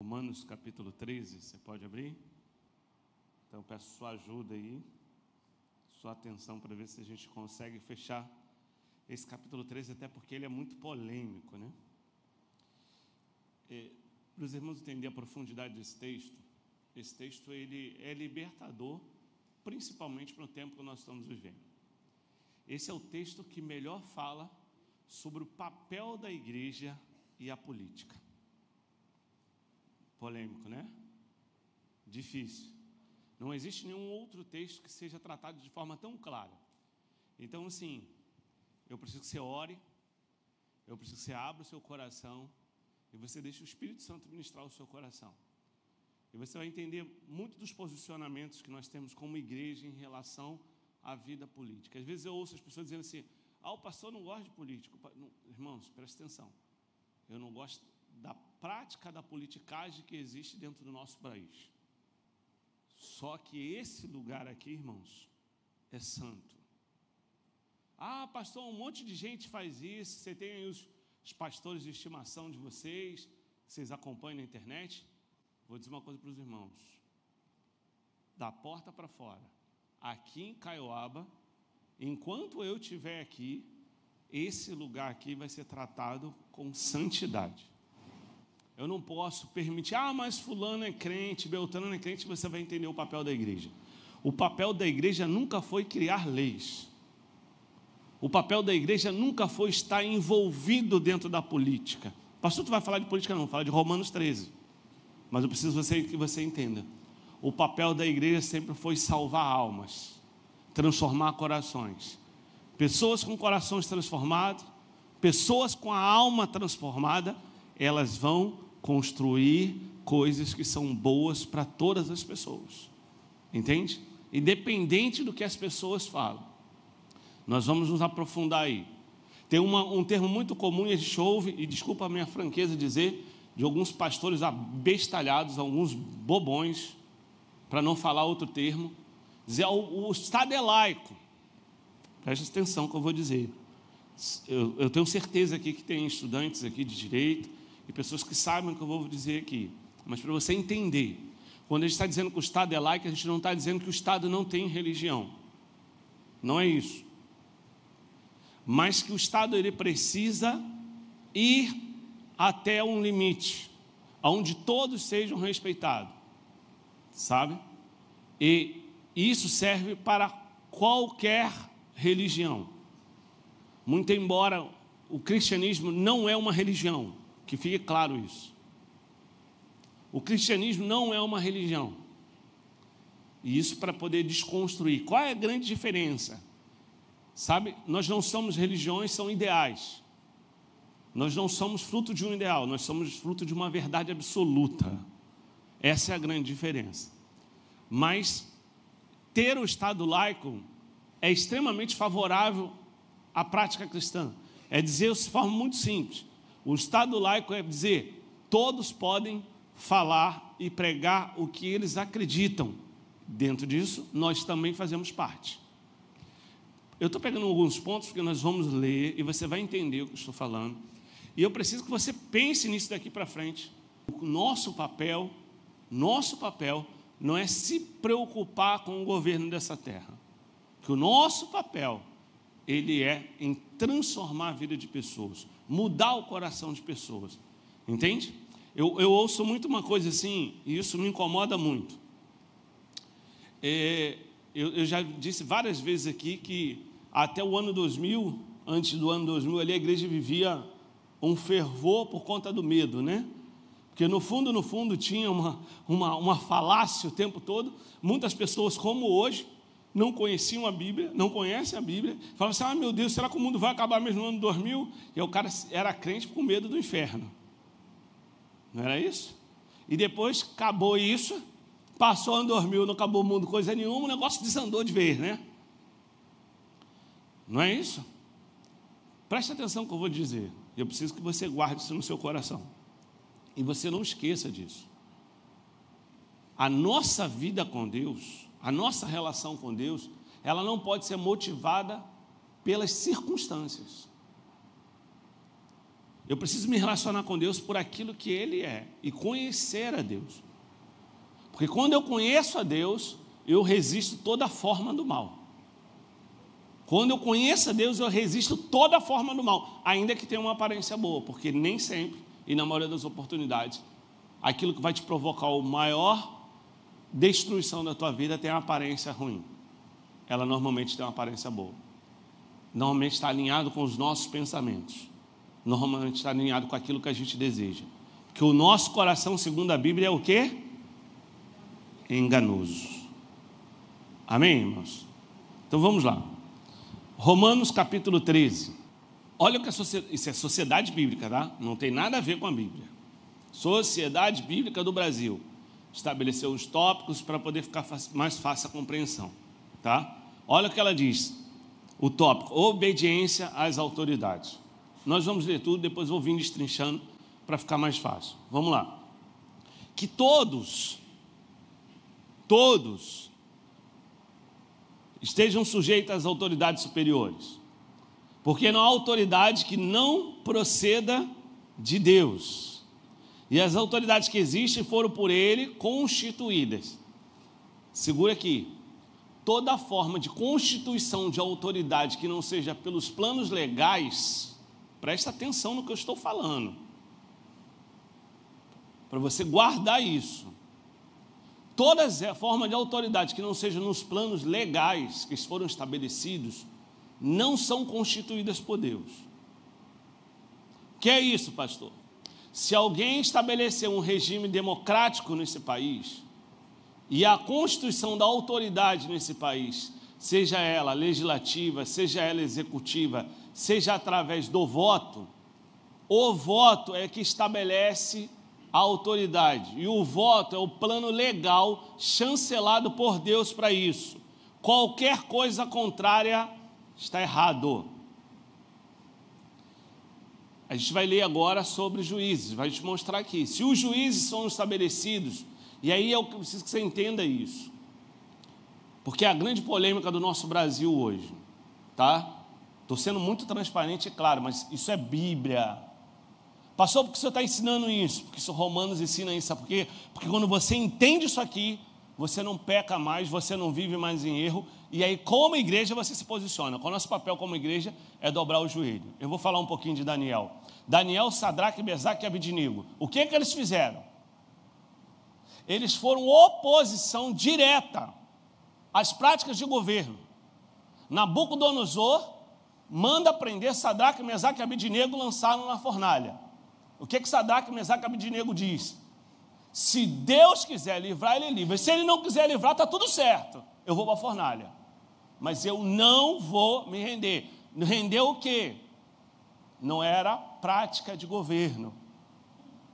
Romanos capítulo 13, você pode abrir? Então peço sua ajuda aí, sua atenção para ver se a gente consegue fechar esse capítulo 13, até porque ele é muito polêmico, né? Para os irmãos entenderem a profundidade desse texto, esse texto ele é libertador, principalmente para o tempo que nós estamos vivendo. Esse é o texto que melhor fala sobre o papel da igreja e a política. Polêmico, né? Difícil. Não existe nenhum outro texto que seja tratado de forma tão clara. Então, assim, eu preciso que você ore, eu preciso que você abra o seu coração e você deixe o Espírito Santo ministrar o seu coração. E você vai entender muito dos posicionamentos que nós temos como igreja em relação à vida política. Às vezes eu ouço as pessoas dizendo assim: o pastor não gosta de político. Não, irmãos, presta atenção. Eu não gosto da prática da politicagem que existe dentro do nosso país. Só que esse lugar aqui, irmãos, é santo. Pastor, um monte de gente faz isso. Você tem aí os pastores de estimação de vocês, vocês acompanham na internet. Vou dizer uma coisa para os irmãos: da porta para fora, aqui em Caioaba, enquanto eu estiver aqui, esse lugar aqui vai ser tratado com santidade. Eu não posso permitir, mas fulano é crente, beltrano é crente. Você vai entender o papel da igreja. O papel da igreja nunca foi criar leis. O papel da igreja nunca foi estar envolvido dentro da política. Pastor, tu vai falar de política? Não, fala de Romanos 13. Mas eu preciso que você entenda. O papel da igreja sempre foi salvar almas, transformar corações. Pessoas com corações transformados, pessoas com a alma transformada, elas vão construir coisas que são boas para todas as pessoas. Entende? Independente do que as pessoas falam. Nós vamos nos aprofundar aí. Tem um termo muito comum e a gente ouve, e desculpa a minha franqueza dizer, de alguns pastores abestalhados, alguns bobões, para não falar outro termo, dizer: o Estado é laico. Preste atenção no que eu vou dizer. Eu tenho certeza aqui que tem estudantes aqui de direito e pessoas que sabem o que eu vou dizer aqui. Mas para você entender, quando a gente está dizendo que o Estado é laico, a gente não está dizendo que o Estado não tem religião. Não é isso. Mas que o Estado ele precisa ir até um limite, onde todos sejam respeitados. Sabe? E isso serve para qualquer religião. Muito embora o cristianismo não é uma religião, que fique claro isso. O cristianismo não é uma religião. E isso para poder desconstruir. Qual é a grande diferença? Sabe, nós não somos religiões, são ideais. Nós não somos fruto de um ideal, nós somos fruto de uma verdade absoluta. Essa é a grande diferença. Mas ter o Estado laico é extremamente favorável à prática cristã. É dizer de forma muito simples: o Estado laico é dizer, todos podem falar e pregar o que eles acreditam. Dentro disso, nós também fazemos parte. Eu estou pegando alguns pontos porque nós vamos ler e você vai entender o que eu estou falando. E eu preciso que você pense nisso daqui para frente. O nosso papel não é se preocupar com o governo dessa terra. Que o nosso papel, ele é em transformar a vida de pessoas, mudar o coração de pessoas. Entende? Eu ouço muito uma coisa assim, e isso me incomoda muito. Eu já disse várias vezes aqui que até o ano 2000, antes do ano 2000, ali a igreja vivia um fervor por conta do medo, né? Porque no fundo tinha uma falácia o tempo todo. Muitas pessoas, como hoje, não conheciam a Bíblia, não conhecem a Bíblia, falavam assim: meu Deus, será que o mundo vai acabar mesmo no ano 2000? E o cara era crente com medo do inferno. Não era isso? E depois acabou isso, passou o ano 2000, não acabou o mundo, coisa nenhuma, o negócio desandou de vez, né? Não é isso? Preste atenção no que eu vou dizer. Eu preciso que você guarde isso no seu coração. E você não esqueça disso. A nossa vida com Deus, a nossa relação com Deus, ela não pode ser motivada pelas circunstâncias. Eu preciso me relacionar com Deus por aquilo que Ele é e conhecer a Deus. Porque quando eu conheço a Deus, eu resisto toda forma do mal. Quando eu conheço a Deus, eu resisto toda forma do mal, ainda que tenha uma aparência boa, porque nem sempre, e na maioria das oportunidades, aquilo que vai te provocar a maior destruição da tua vida tem uma aparência ruim. Ela normalmente tem uma aparência boa. Normalmente está alinhado com os nossos pensamentos. Normalmente está alinhado com aquilo que a gente deseja. Porque o nosso coração, segundo a Bíblia, é o quê? Enganoso. Amém, irmãos? Então vamos lá. Romanos capítulo 13. Olha o que isso é sociedade bíblica, tá? Não tem nada a ver com a Bíblia. Sociedade Bíblica do Brasil. Estabeleceu os tópicos para poder ficar mais fácil a compreensão, tá? Olha o que ela diz. O tópico, obediência às autoridades. Nós vamos ler tudo, depois vou vir destrinchando para ficar mais fácil. Vamos lá. Que todos estejam sujeitos às autoridades superiores, porque não há autoridade que não proceda de Deus, e as autoridades que existem foram por Ele constituídas. Segura aqui. Toda forma de constituição de autoridade que não seja pelos planos legais, presta atenção no que eu estou falando, para você guardar isso. Toda forma de autoridade que não seja nos planos legais que foram estabelecidos, não são constituídas por Deus. O que é isso, pastor? Se alguém estabelecer um regime democrático nesse país, e a constituição da autoridade nesse país, seja ela legislativa, seja ela executiva, seja através do voto, o voto é que estabelece a autoridade, e o voto é o plano legal chancelado por Deus para isso. Qualquer coisa contrária está errado. A gente vai ler agora sobre juízes, vai te mostrar aqui. Se os juízes são estabelecidos, e aí eu preciso que você entenda isso, porque é a grande polêmica do nosso Brasil hoje, tá? Estou sendo muito transparente e claro, mas isso é Bíblia. Pastor, por que o senhor está ensinando isso? Porque o Romanos ensina isso, sabe por quê? Porque quando você entende isso aqui, você não peca mais, você não vive mais em erro, e aí como igreja você se posiciona. O nosso papel como igreja é dobrar o joelho. Eu vou falar um pouquinho de Daniel. Daniel, Sadraque, Mesaque e Abednego. O que eles fizeram? Eles foram oposição direta às práticas de governo. Nabucodonosor manda prender Sadraque, Mesaque e Abednego, lançaram na fornalha. O que Sadraque, Mesaque e Abednego diz? Se Deus quiser livrar, Ele livra. Se Ele não quiser livrar, está tudo certo. Eu vou para a fornalha. Mas eu não vou me render. Render o quê? Não era prática de governo.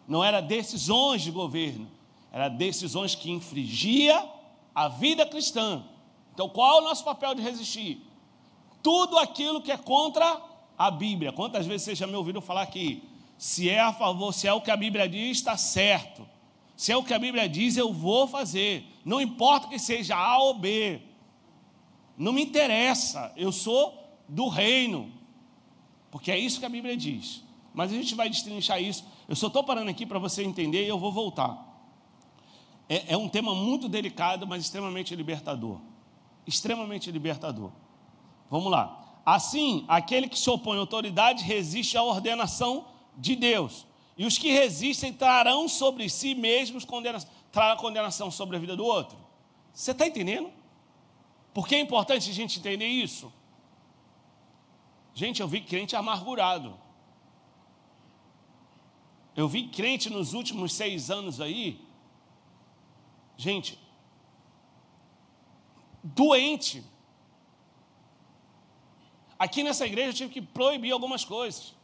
Não era decisões de governo. Era decisões que infringia a vida cristã. Então, qual é o nosso papel de resistir? Tudo aquilo que é contra a Bíblia. Quantas vezes você já me ouviram falar aqui? Se é a favor, se é o que a Bíblia diz, está certo. Se é o que a Bíblia diz, eu vou fazer. Não importa que seja A ou B. Não me interessa. Eu sou do reino. Porque é isso que a Bíblia diz. Mas a gente vai destrinchar isso. Eu só estou parando aqui para você entender e eu vou voltar. É um tema muito delicado, mas extremamente libertador. Extremamente libertador. Vamos lá. Assim, aquele que se opõe à autoridade resiste à ordenação de Deus. E os que resistem trarão sobre si mesmos condenação sobre a vida do outro. Você está entendendo? Por que é importante a gente entender isso? Gente, eu vi crente amargurado. Eu vi crente nos últimos 6 anos aí, gente, doente. Aqui nessa igreja eu tive que proibir algumas coisas.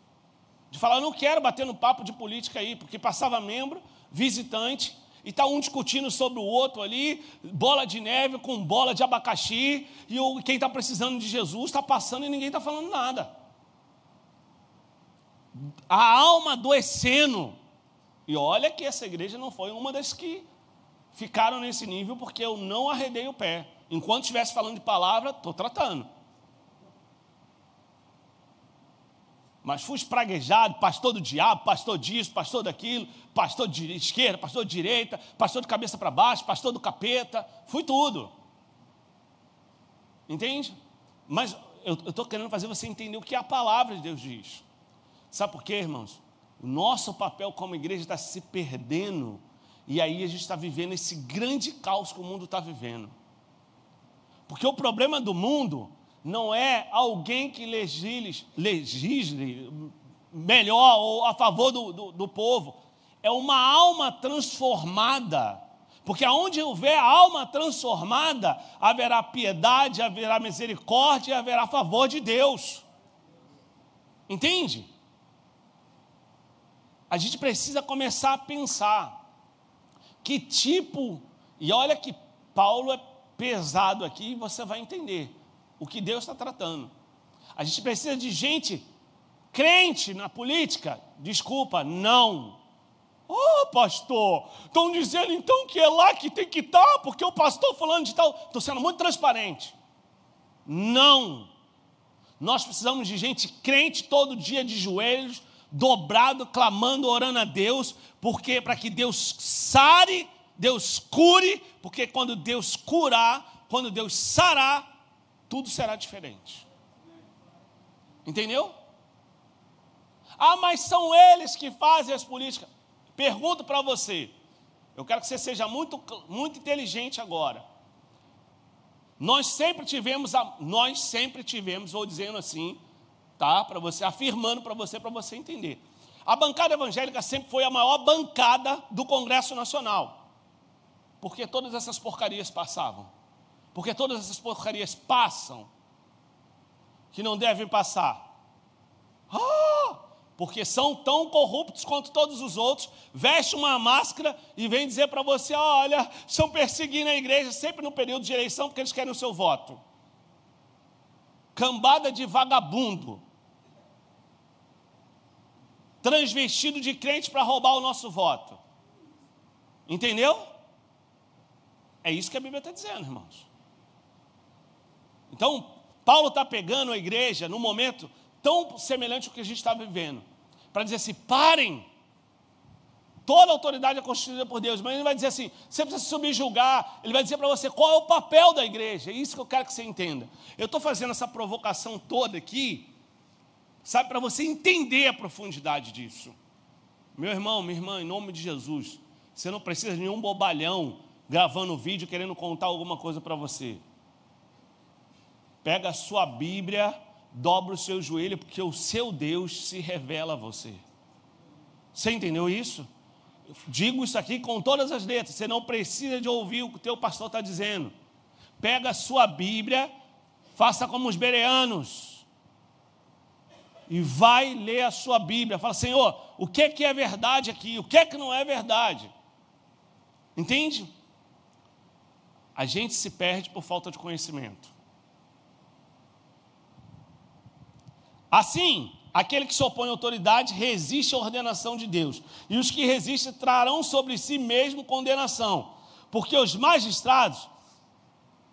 De falar, eu não quero bater no papo de política aí, porque passava membro, visitante, e está um discutindo sobre o outro ali, bola de neve com bola de abacaxi, e quem está precisando de Jesus está passando e ninguém está falando nada. A alma adoecendo. E olha que essa igreja não foi uma das que ficaram nesse nível, porque eu não arredei o pé. Enquanto estivesse falando de palavra, estou tratando. Mas fui espraguejado, pastor do diabo, pastor disso, pastor daquilo, pastor de esquerda, pastor de direita, pastor de cabeça para baixo, pastor do capeta, fui tudo. Entende? Mas eu estou querendo fazer você entender o que a palavra de Deus diz. Sabe por quê, irmãos? O nosso papel como igreja está se perdendo, e aí a gente está vivendo esse grande caos que o mundo está vivendo. Porque o problema do mundo não é alguém que legisle melhor ou a favor do povo. É uma alma transformada. Porque aonde houver alma transformada, haverá piedade, haverá misericórdia e haverá favor de Deus. Entende? A gente precisa começar a pensar que tipo, e olha que Paulo é pesado aqui, você vai entender o que Deus está tratando. A gente precisa de gente crente na política? Desculpa, não. Oh, pastor, estão dizendo então que é lá que tem que estar, porque o pastor falando de tal. Estou sendo muito transparente. Não. Nós precisamos de gente crente todo dia de joelhos, dobrado, clamando, orando a Deus, porque para que Deus sare, Deus cure, porque quando Deus curar, quando Deus sarar, tudo será diferente. Entendeu? Ah, mas são eles que fazem as políticas. Pergunto para você, eu quero que você seja muito inteligente agora. Nós sempre tivemos, vou dizendo assim, tá? Para você, afirmando para você entender. A bancada evangélica sempre foi a maior bancada do Congresso Nacional. Porque todas essas porcarias passavam. Porque todas essas porcarias passam. Que não devem passar. Porque são tão corruptos quanto todos os outros, veste uma máscara e vem dizer para você, olha, estão perseguindo a igreja sempre no período de eleição porque eles querem o seu voto. Cambada de vagabundo. Transvestido de crente para roubar o nosso voto. Entendeu? É isso que a Bíblia está dizendo, irmãos. Então, Paulo está pegando a igreja num momento tão semelhante ao que a gente está vivendo, para dizer assim, parem, toda a autoridade é constituída por Deus, mas ele vai dizer assim, você precisa se subjugar, ele vai dizer para você qual é o papel da igreja, é isso que eu quero que você entenda. Eu estou fazendo essa provocação toda aqui, sabe, para você entender a profundidade disso. Meu irmão, minha irmã, em nome de Jesus, você não precisa de nenhum bobalhão gravando vídeo querendo contar alguma coisa para você. Pega a sua Bíblia, dobra o seu joelho, porque o seu Deus se revela a você. Você entendeu isso? Eu digo isso aqui com todas as letras. Você não precisa de ouvir o que o teu pastor está dizendo. Pega a sua Bíblia, faça como os bereanos e vai ler a sua Bíblia. Fala, Senhor, o que é verdade aqui? O que é que não é verdade? Entende? A gente se perde por falta de conhecimento. Assim, aquele que se opõe à autoridade resiste à ordenação de Deus, e os que resistem trarão sobre si mesmo condenação, porque os magistrados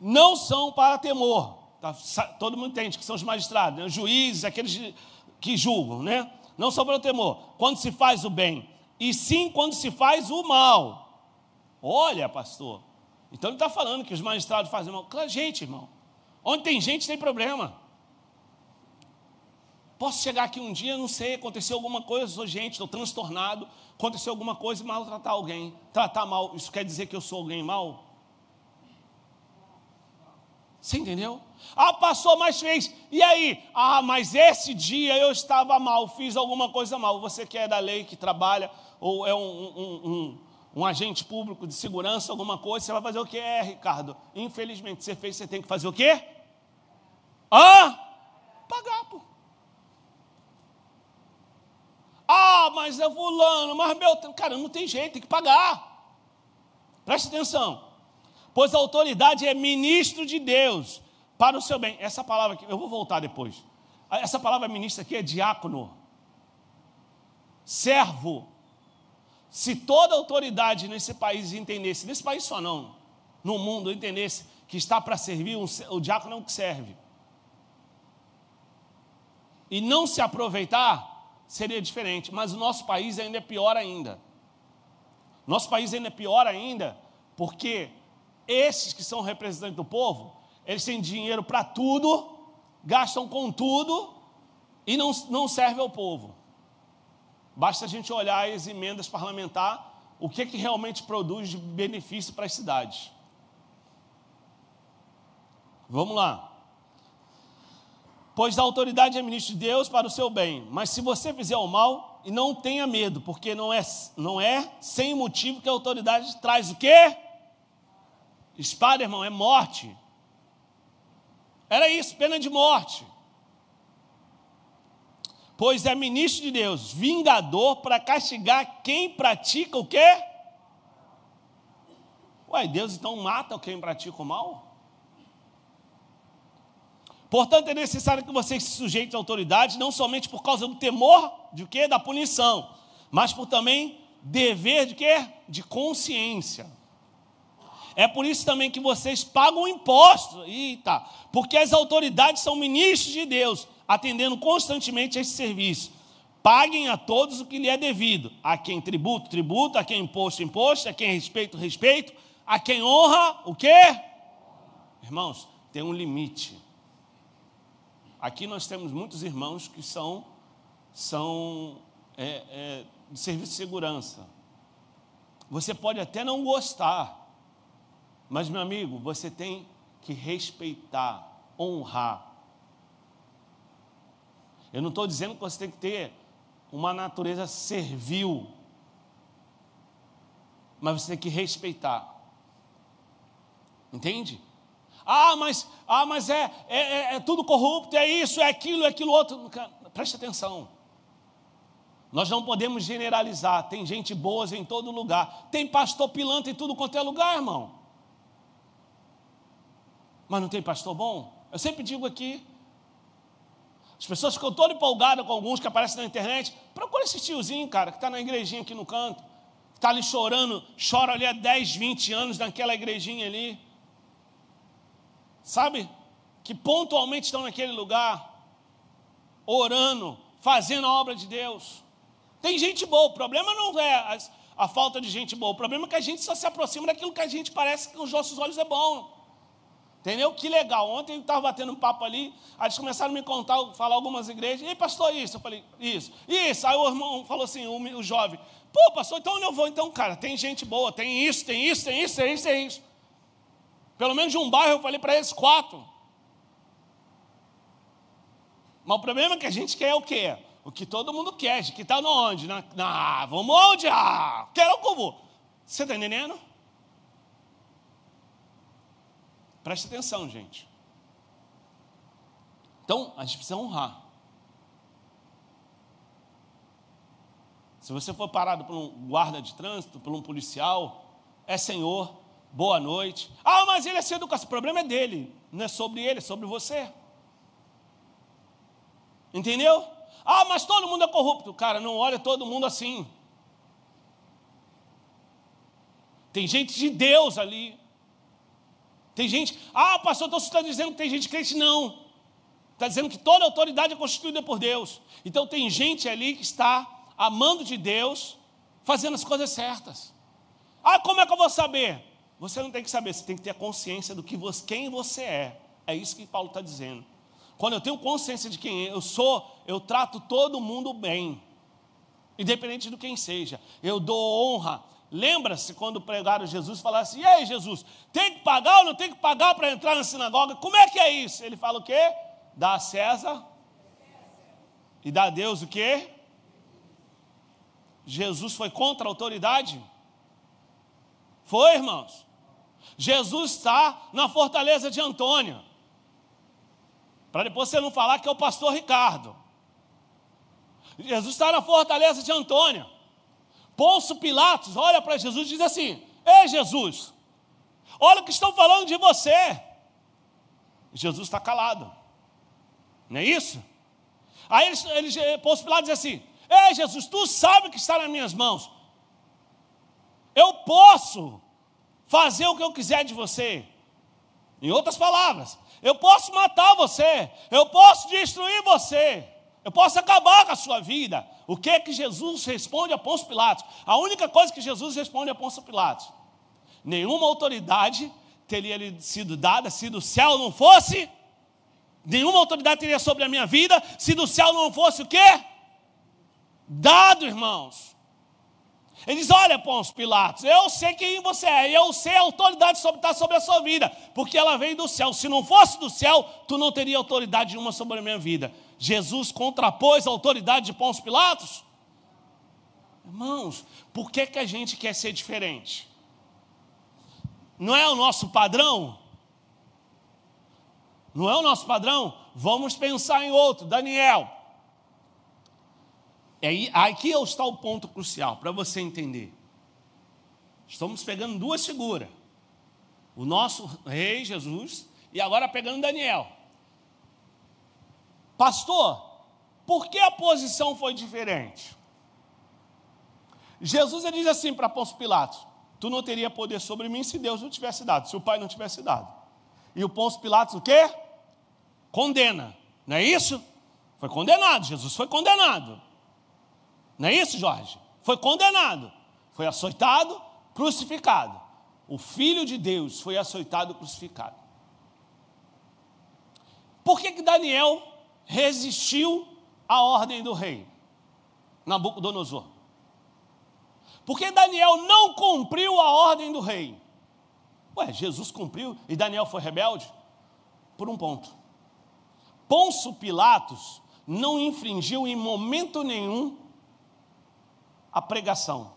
não são para temor. Tá? Todo mundo entende que são os magistrados, né? Os juízes, aqueles que julgam, né? Não são para temor quando se faz o bem, e sim quando se faz o mal. Olha, pastor, então ele está falando que os magistrados fazem mal. Claro, gente, irmão, onde tem gente tem problema. Posso chegar aqui um dia, não sei, aconteceu alguma coisa, sou gente, estou transtornado, aconteceu alguma coisa e maltratar alguém. Tratar mal, isso quer dizer que eu sou alguém mal? Você entendeu? Ah, passou, mas fez. E aí? Ah, mas esse dia eu estava mal, fiz alguma coisa mal. Você que é da lei, que trabalha, ou é um agente público de segurança, alguma coisa, você vai fazer o quê, Ricardo? Infelizmente, você fez, você tem que fazer o quê? Pagar, pô. Ah, mas é fulano, mas meu... Cara, não tem jeito, tem que pagar. Preste atenção. Pois a autoridade é ministro de Deus para o seu bem. Essa palavra aqui, eu vou voltar depois. Essa palavra ministro aqui é diácono. Servo. Se toda autoridade nesse país entendesse, nesse país só não, no mundo entendesse que está para servir, o diácono é o que serve. e não se aproveitar, seria diferente. Mas o nosso país ainda é pior ainda. Nosso país ainda é pior ainda, porque esses que são representantes do povo, eles têm dinheiro para tudo, gastam com tudo e não servem ao povo. Basta a gente olhar as emendas parlamentares, o que realmente produz de benefício para as cidades. Vamos lá. Pois a autoridade é ministro de Deus para o seu bem, mas se você fizer o mal, e não tenha medo, porque não é sem motivo que a autoridade traz o quê? Espada, irmão, é morte. Era isso, pena de morte. Pois é ministro de Deus, vingador para castigar quem pratica o quê? Ué, Deus então mata quem pratica o mal? Portanto, é necessário que vocês se sujeitem à autoridade, não somente por causa do temor de quê? Da punição, mas por também dever de quê? De consciência. É por isso também que vocês pagam impostos, porque as autoridades são ministros de Deus, atendendo constantemente a esse serviço. Paguem a todos o que lhe é devido. A quem tributo, tributo, a quem imposto, imposto, a quem respeito, respeito, a quem honra, o quê? Irmãos, tem um limite. Aqui nós temos muitos irmãos que são de serviço de segurança. Você pode até não gostar, mas, meu amigo, você tem que respeitar, honrar. Eu não estou dizendo que você tem que ter uma natureza servil, mas você tem que respeitar. Entende? Mas é tudo corrupto, é isso, é aquilo outro. Preste atenção. Nós não podemos generalizar. Tem gente boa em todo lugar. Tem pastor pilantra em tudo quanto é lugar, irmão. Mas não tem pastor bom? Eu sempre digo aqui, as pessoas ficam todas empolgadas com alguns que aparecem na internet. Procura esse tiozinho, cara, que está na igrejinha aqui no canto, que está ali chorando, chora ali há 10, 20 anos naquela igrejinha ali. Sabe? Que pontualmente estão naquele lugar, orando, fazendo a obra de Deus. Tem gente boa, o problema não é a falta de gente boa, o problema é que a gente só se aproxima daquilo que a gente parece que os nossos olhos é bom. Entendeu? Que legal. Ontem eu estava batendo um papo ali, aí eles começaram a me contar, falar algumas igrejas. E aí, pastor, isso? Eu falei, isso. Aí o irmão falou assim, o jovem, pô, pastor, então onde eu vou? Então, cara, tem gente boa, tem isso. Pelo menos de um bairro eu falei para eles 4. Mas o problema é que a gente quer o quê? O que todo mundo quer, que está onde? Vamos onde? Quero como? Você está entendendo? Preste atenção, gente. Então, a gente precisa honrar. Se você for parado por um guarda de trânsito, por um policial, é senhor, boa noite. Mas ele é sem educação. O problema é dele, não é sobre ele, é sobre você. Entendeu? Mas todo mundo é corrupto. Cara, não olha todo mundo assim. Tem gente de Deus ali. Tem gente, pastor, então você está dizendo que tem gente crente? Não. Está dizendo que toda autoridade é constituída por Deus. Então tem gente ali que está amando de Deus, fazendo as coisas certas. Como é que eu vou saber? Você não tem que saber, você tem que ter a consciência do que quem você é. É isso que Paulo está dizendo. Quando eu tenho consciência de quem eu sou, eu trato todo mundo bem, independente de quem seja. Eu dou honra. Lembra-se quando pregaram Jesus, falaram assim, e aí Jesus, tem que pagar ou não tem que pagar para entrar na sinagoga? Como é que é isso? Ele fala o quê? Dá a César e dá a Deus o quê? Jesus foi contra a autoridade? Foi, irmãos. Jesus está na fortaleza de Antônia, para depois você não falar que é o pastor Ricardo. Jesus está na fortaleza de Antônia. Pôncio Pilatos olha para Jesus e diz assim, ei Jesus, olha o que estão falando de você. Jesus está calado, não é isso? Aí Pôncio Pilatos diz assim, ei Jesus, tu sabe que está nas minhas mãos, eu posso fazer o que eu quiser de você. Em outras palavras, eu posso matar você, eu posso destruir você, Eu posso acabar com a sua vida. O que é que Jesus responde a Pôncio Pilatos? A única coisa que Jesus responde a Pôncio Pilatos: nenhuma autoridade teria lhe sido dada se do céu não fosse. Nenhuma autoridade teria sobre a minha vida se do céu não fosse o quê? Dado, irmãos. Ele diz: olha, Pôncio Pilatos, eu sei quem você é, eu sei a autoridade está sobre a sua vida, porque ela veio do céu. Se não fosse do céu, tu não teria autoridade nenhuma sobre a minha vida. Jesus contrapôs a autoridade de Pôncio Pilatos? Irmãos, por que a gente quer ser diferente? Não é o nosso padrão? Não é o nosso padrão? Vamos pensar em outro. Daniel. Aqui está o ponto crucial, para você entender. Estamos pegando duas figuras. O nosso rei Jesus e agora pegando Daniel. Pastor, por que a posição foi diferente? Jesus ele diz assim para Pôncio Pilatos: tu não teria poder sobre mim se Deus não tivesse dado, se o Pai não tivesse dado. E o Pôncio Pilatos o quê? Condena, não é isso? Foi condenado, Jesus foi condenado. Não é isso, Jorge? Foi condenado, foi açoitado, crucificado. O Filho de Deus foi açoitado e crucificado. Por que Daniel resistiu à ordem do rei Nabucodonosor? Porque Daniel não cumpriu a ordem do rei. Jesus cumpriu e Daniel foi rebelde? Por um ponto. Pôncio Pilatos não infringiu em momento nenhum a pregação.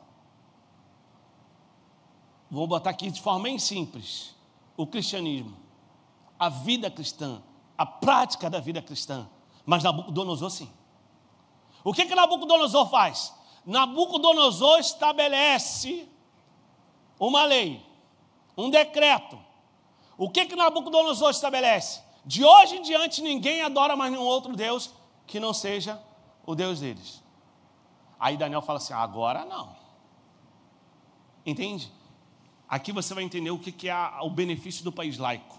Vou botar aqui de forma bem simples: o cristianismo, a vida cristã, a prática da vida cristã. Mas Nabucodonosor sim. O que Nabucodonosor faz? Nabucodonosor estabelece uma lei, um decreto. O que Nabucodonosor estabelece? De hoje em diante ninguém adora mais nenhum outro Deus que não seja o Deus deles. Aí Daniel fala assim: agora não. Entende? Aqui você vai entender o que é o benefício do país laico.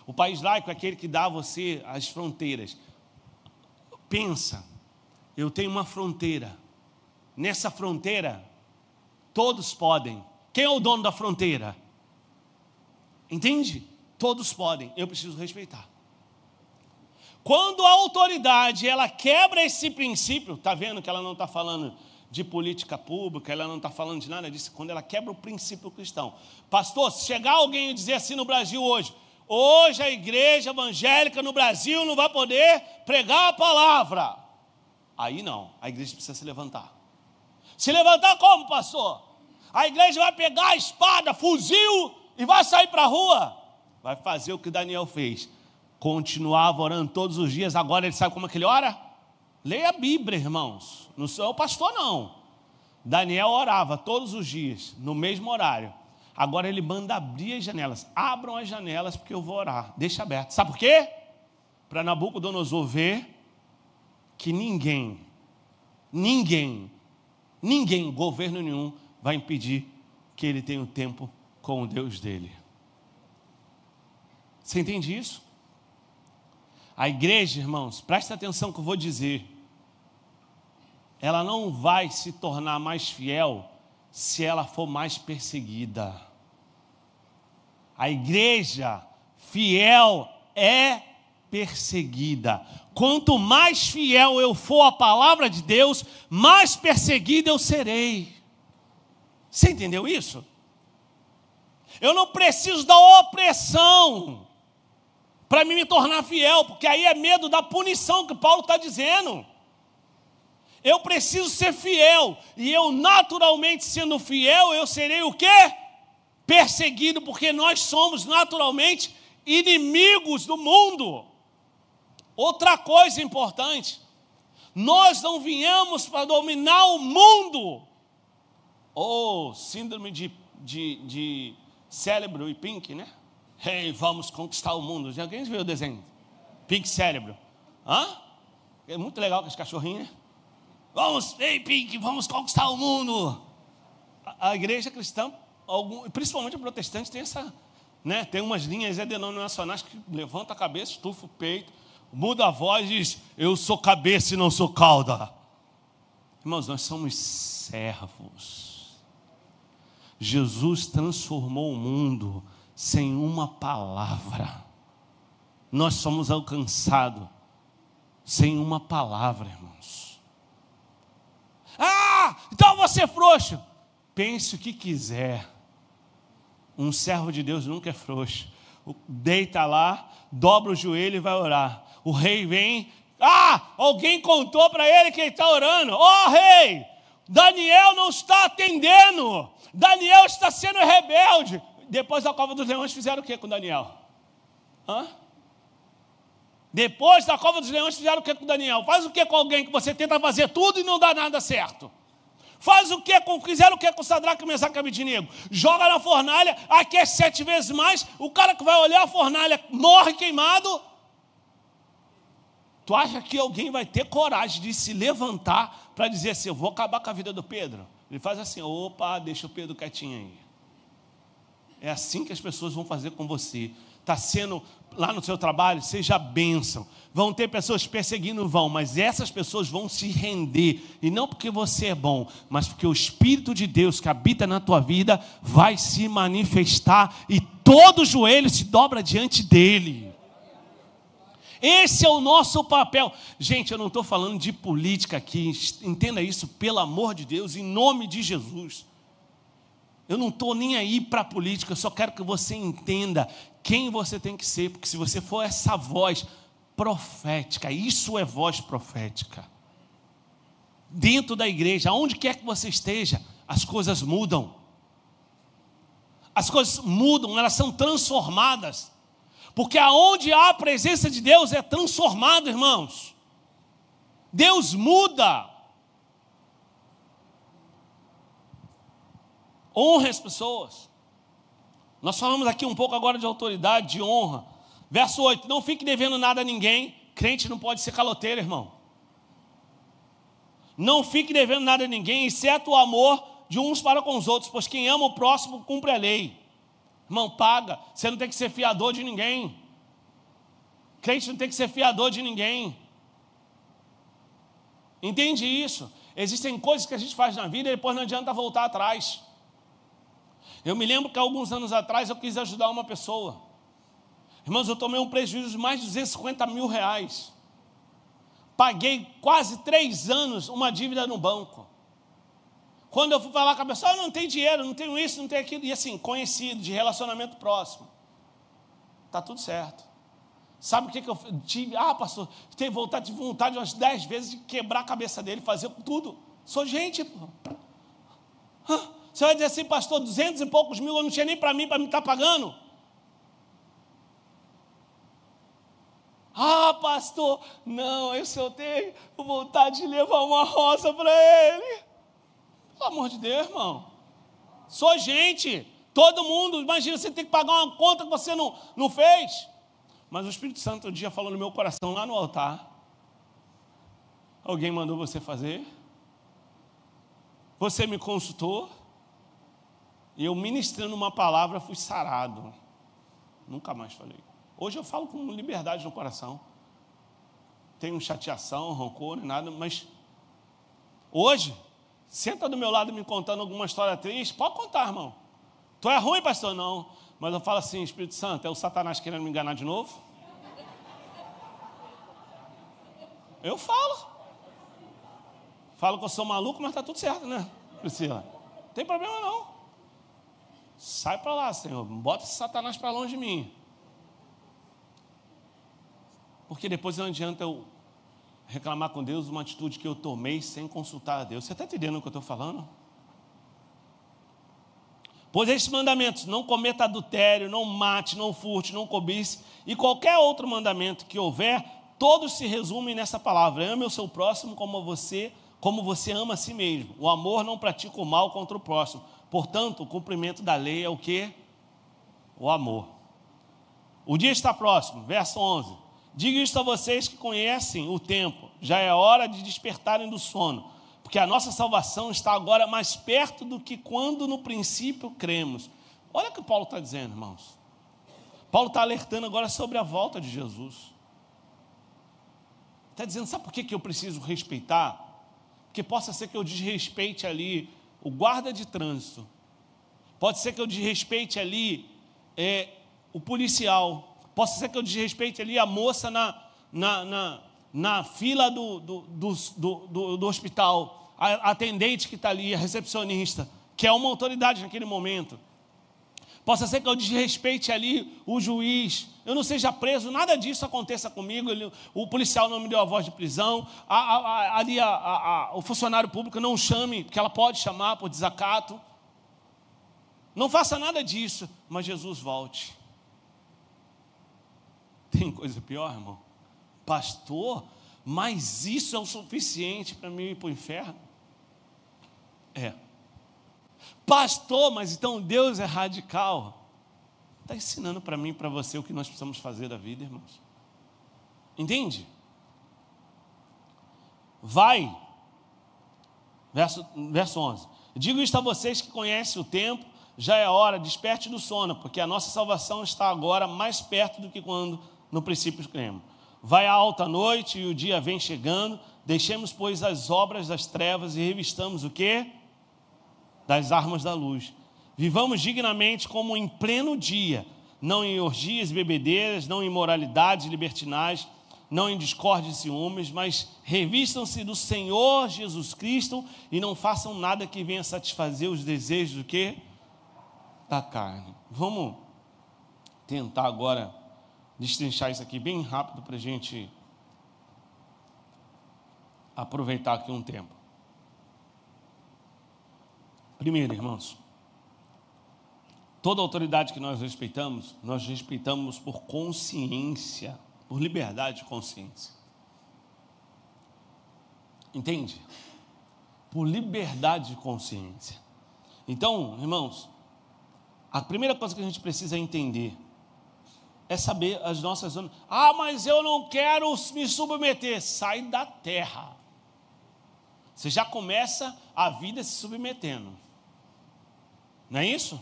O país laico é aquele que dá a você as fronteiras. Pensa, eu tenho uma fronteira. Nessa fronteira, todos podem. Quem é o dono da fronteira? Entende? Todos podem, eu preciso respeitar. Quando a autoridade, ela quebra esse princípio, está vendo que ela não está falando de política pública, ela não está falando de nada disso, quando ela quebra o princípio cristão. Pastor, se chegar alguém e dizer assim no Brasil hoje a igreja evangélica no Brasil não vai poder pregar a palavra. Aí não, a igreja precisa se levantar. Se levantar como, pastor? A igreja vai pegar a espada, fuzil e vai sair para a rua? Vai fazer o que Daniel fez. Continuava orando todos os dias. Agora ele sabe como é que ele ora? Leia a Bíblia, irmãos. Não sou o pastor, não. Daniel orava todos os dias, no mesmo horário. Agora ele manda abrir as janelas. Abram as janelas porque eu vou orar. Deixa aberto. Sabe por quê? Para Nabucodonosor ver que ninguém, governo nenhum, vai impedir que ele tenha um tempo com o Deus dele. Você entende isso? A igreja, irmãos, presta atenção no que eu vou dizer. Ela não vai se tornar mais fiel se ela for mais perseguida. A igreja fiel é perseguida. Quanto mais fiel eu for à palavra de Deus, mais perseguida eu serei. Você entendeu isso? Eu não preciso da opressão para me tornar fiel, porque aí é medo da punição que Paulo está dizendo. Eu preciso ser fiel, e eu naturalmente sendo fiel, eu serei o quê? Perseguido, porque nós somos naturalmente inimigos do mundo. Outra coisa importante, nós não viemos para dominar o mundo. Síndrome de cérebro e Pink, né? Hey, vamos conquistar o mundo. Já alguém viu o desenho? Pink Cérebro. É muito legal com as cachorrinhas. Pink, vamos conquistar o mundo. A igreja cristã, principalmente a protestante, tem essa, né? Tem umas linhas denominacionais que levanta a cabeça, estufa o peito. muda a voz e diz: eu sou cabeça e não sou cauda. Irmãos, nós somos servos. Jesus transformou o mundo sem uma palavra. Nós somos alcançados sem uma palavra, irmãos. Então você é frouxo. Pense o que quiser. Um servo de Deus nunca é frouxo. Deita lá, dobra o joelho e vai orar. O rei vem. Alguém contou para ele que ele está orando. Rei, Daniel não está atendendo. Daniel está sendo rebelde. Depois da cova dos leões fizeram o que com Daniel? Depois da cova dos leões fizeram o que com Daniel? Faz o que com alguém que você tenta fazer tudo e não dá nada certo? Fizeram o que com Sadraque, Mesaque e Abednego? Joga na fornalha, aquece 7 vezes mais, o cara que vai olhar a fornalha morre queimado. Tu acha que alguém vai ter coragem de se levantar para dizer assim: eu vou acabar com a vida do Pedro? Ele faz assim: opa, deixa o Pedro quietinho aí. É assim que as pessoas vão fazer com você. Está sendo lá no seu trabalho, seja bênção. Vão ter pessoas perseguindo, mas essas pessoas vão se render. E não porque você é bom, mas porque o Espírito de Deus que habita na tua vida vai se manifestar e todo joelho se dobra diante dele. Esse é o nosso papel. Gente, eu não estou falando de política aqui. Entenda isso, pelo amor de Deus, em nome de Jesus. Eu não estou nem aí para a política, eu só quero que você entenda quem você tem que ser, porque se você for essa voz profética, isso é voz profética. Dentro da igreja, aonde quer que você esteja, as coisas mudam. As coisas mudam, elas são transformadas. Porque aonde há a presença de Deus é transformado, irmãos. Deus muda. Honra as pessoas. Nós falamos aqui um pouco agora de autoridade, de honra. Verso 8, não fique devendo nada a ninguém. Crente não pode ser caloteiro, irmão. Não fique devendo nada a ninguém, exceto o amor de uns para com os outros, pois quem ama o próximo cumpre a lei. Irmão, paga. Você não tem que ser fiador de ninguém. Crente não tem que ser fiador de ninguém. Entende isso? Existem coisas que a gente faz na vida e depois não adianta voltar atrás. Eu me lembro que há alguns anos atrás eu quis ajudar uma pessoa. Irmãos, eu tomei um prejuízo de mais de 250 mil reais. Paguei quase 3 anos uma dívida no banco. Quando eu fui falar com a pessoa: não tem dinheiro, não tenho isso, não tenho aquilo. E assim, conhecido, de relacionamento próximo. Está tudo certo. Sabe o que eu tive? Pastor, tive vontade umas 10 vezes de quebrar a cabeça dele, fazer tudo. Sou gente, pô. Você vai dizer assim: pastor, 200 e poucos mil, eu não tinha nem para mim estar pagando. Pastor, não, eu só tenho vontade de levar uma rosa para ele. Pelo amor de Deus, irmão. Sou gente. Todo mundo, imagina, você tem que pagar uma conta que você não fez. Mas o Espírito Santo um dia falou no meu coração, lá no altar: alguém mandou você fazer? Você me consultou? E eu, ministrando uma palavra, fui sarado. Nunca mais falei. Hoje eu falo com liberdade no coração. Tenho chateação, rancor, nem nada, mas hoje, senta do meu lado me contando alguma história triste, pode contar, irmão. Tu é ruim, pastor? Não. Mas eu falo assim: Espírito Santo, é o Satanás querendo me enganar de novo? Eu falo. Falo que eu sou maluco, mas está tudo certo, né, Priscila? Não tem problema não. Sai para lá, Senhor. Bota esse Satanás para longe de mim. Porque depois não adianta eu reclamar com Deus uma atitude que eu tomei sem consultar a Deus. Você está entendendo o que eu estou falando? Pois estes mandamentos: não cometa adultério, não mate, não furte, não cobice, e qualquer outro mandamento que houver, todos se resumem nessa palavra: ame o seu próximo como você ama a si mesmo. O amor não pratica o mal contra o próximo. Portanto, o cumprimento da lei é o quê? O amor. O dia está próximo, verso 11. Digo isto a vocês que conhecem o tempo. Já é hora de despertarem do sono, porque a nossa salvação está agora mais perto do que quando no princípio cremos. Olha o que Paulo está dizendo, irmãos. Paulo está alertando agora sobre a volta de Jesus. Está dizendo, sabe por que eu preciso respeitar? Porque possa ser que eu desrespeite ali o guarda de trânsito. Pode ser que eu desrespeite ali o policial. Pode ser que eu desrespeite ali a moça na fila do hospital. A atendente que está ali, a recepcionista, que é uma autoridade naquele momento. Possa ser que eu desrespeite ali o juiz, eu não seja preso, nada disso aconteça comigo, o policial não me deu a voz de prisão, o funcionário público não chame, porque ela pode chamar por desacato. Não faça nada disso, mas Jesus volte. Tem coisa pior, irmão? Pastor, mas isso é o suficiente para mim ir para o inferno? É. Pastor, mas então Deus é radical. Está ensinando para mim e para você o que nós precisamos fazer da vida, irmãos. Entende? Vai. Verso 11. Digo isto a vocês que conhecem o tempo, já é hora, desperte do sono, porque a nossa salvação está agora mais perto do que quando no princípio cremos. Vai a alta noite e o dia vem chegando, deixemos, pois, as obras das trevas e revistamos o quê? Das armas da luz. Vivamos dignamente como em pleno dia, não em orgias, bebedeiras, não em imoralidades, libertinagem, não em discórdia e ciúmes, mas revistam-se do Senhor Jesus Cristo e não façam nada que venha satisfazer os desejos do quê? Da carne. Vamos tentar agora destrinchar isso aqui bem rápido para a gente aproveitar aqui um tempo. Primeiro, irmãos, toda autoridade que nós respeitamos por consciência, por liberdade de consciência. Entende? Por liberdade de consciência. Então, irmãos, a primeira coisa que a gente precisa entender é saber as nossas zonas. Ah, mas eu não quero me submeter. Sai da terra. Você já começa a vida se submetendo. Não é isso?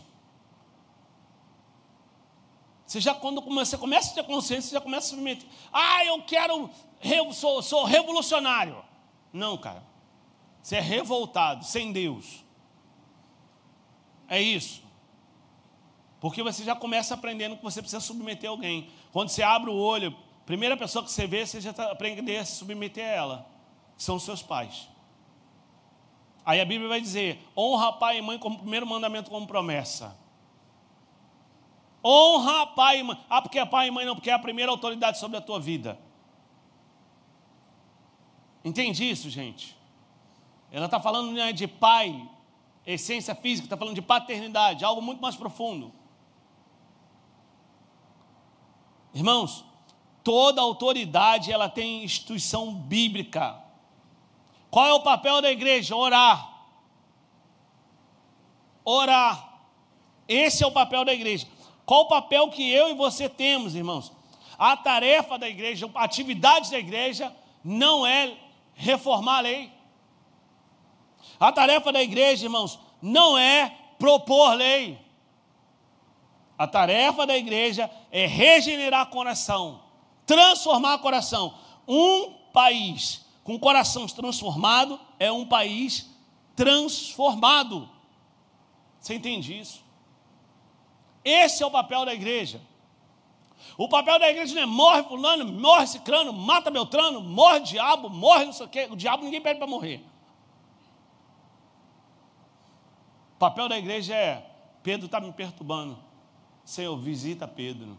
Quando você começa a ter consciência, você já começa a se submeter. Ah, sou revolucionário. Não, cara. Você é revoltado, sem Deus. É isso. Porque você já começa aprendendo que você precisa submeter alguém. Quando você abre o olho, a primeira pessoa que você vê, você já está aprendendo a se submeter a ela. São os seus pais. Aí a Bíblia vai dizer, honra pai e mãe como primeiro mandamento, como promessa. Honra pai e mãe. Ah, porque é pai e mãe não, porque é a primeira autoridade sobre a tua vida. Entende isso, gente? Ela está falando de pai, essência física, está falando de paternidade, algo muito mais profundo. Irmãos, toda autoridade ela tem instituição bíblica. Qual é o papel da igreja? Orar. Orar. Esse é o papel da igreja. Qual o papel que eu e você temos, irmãos? A tarefa da igreja, a atividade da igreja não é reformar a lei. A tarefa da igreja, irmãos, não é propor lei. A tarefa da igreja é regenerar coração, transformar coração. Um país com coração transformado é um país transformado. Você entende isso? Esse é o papel da igreja. O papel da igreja não é morre fulano, morre ciclano, mata beltrano, morre diabo, morre não sei o quê. O diabo ninguém pede para morrer. O papel da igreja é, Pedro está me perturbando. Senhor, visita Pedro.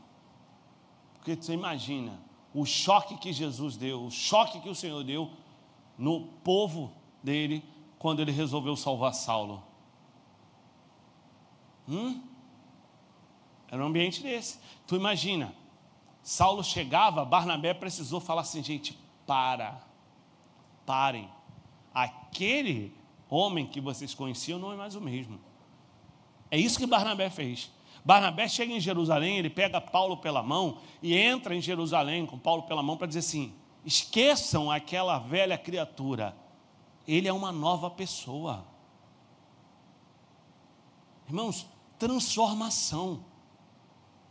Porque você imagina o choque que Jesus deu, o choque que o Senhor deu no povo dele quando ele resolveu salvar Saulo. Era um ambiente desse. Tu imagina, Saulo chegava, Barnabé precisou falar assim, gente, parem. Aquele homem que vocês conheciam não é mais o mesmo. É isso que Barnabé fez. Barnabé chega em Jerusalém, ele pega Paulo pela mão e entra em Jerusalém com Paulo pela mão para dizer assim, esqueçam aquela velha criatura, ele é uma nova pessoa. Irmãos, transformação.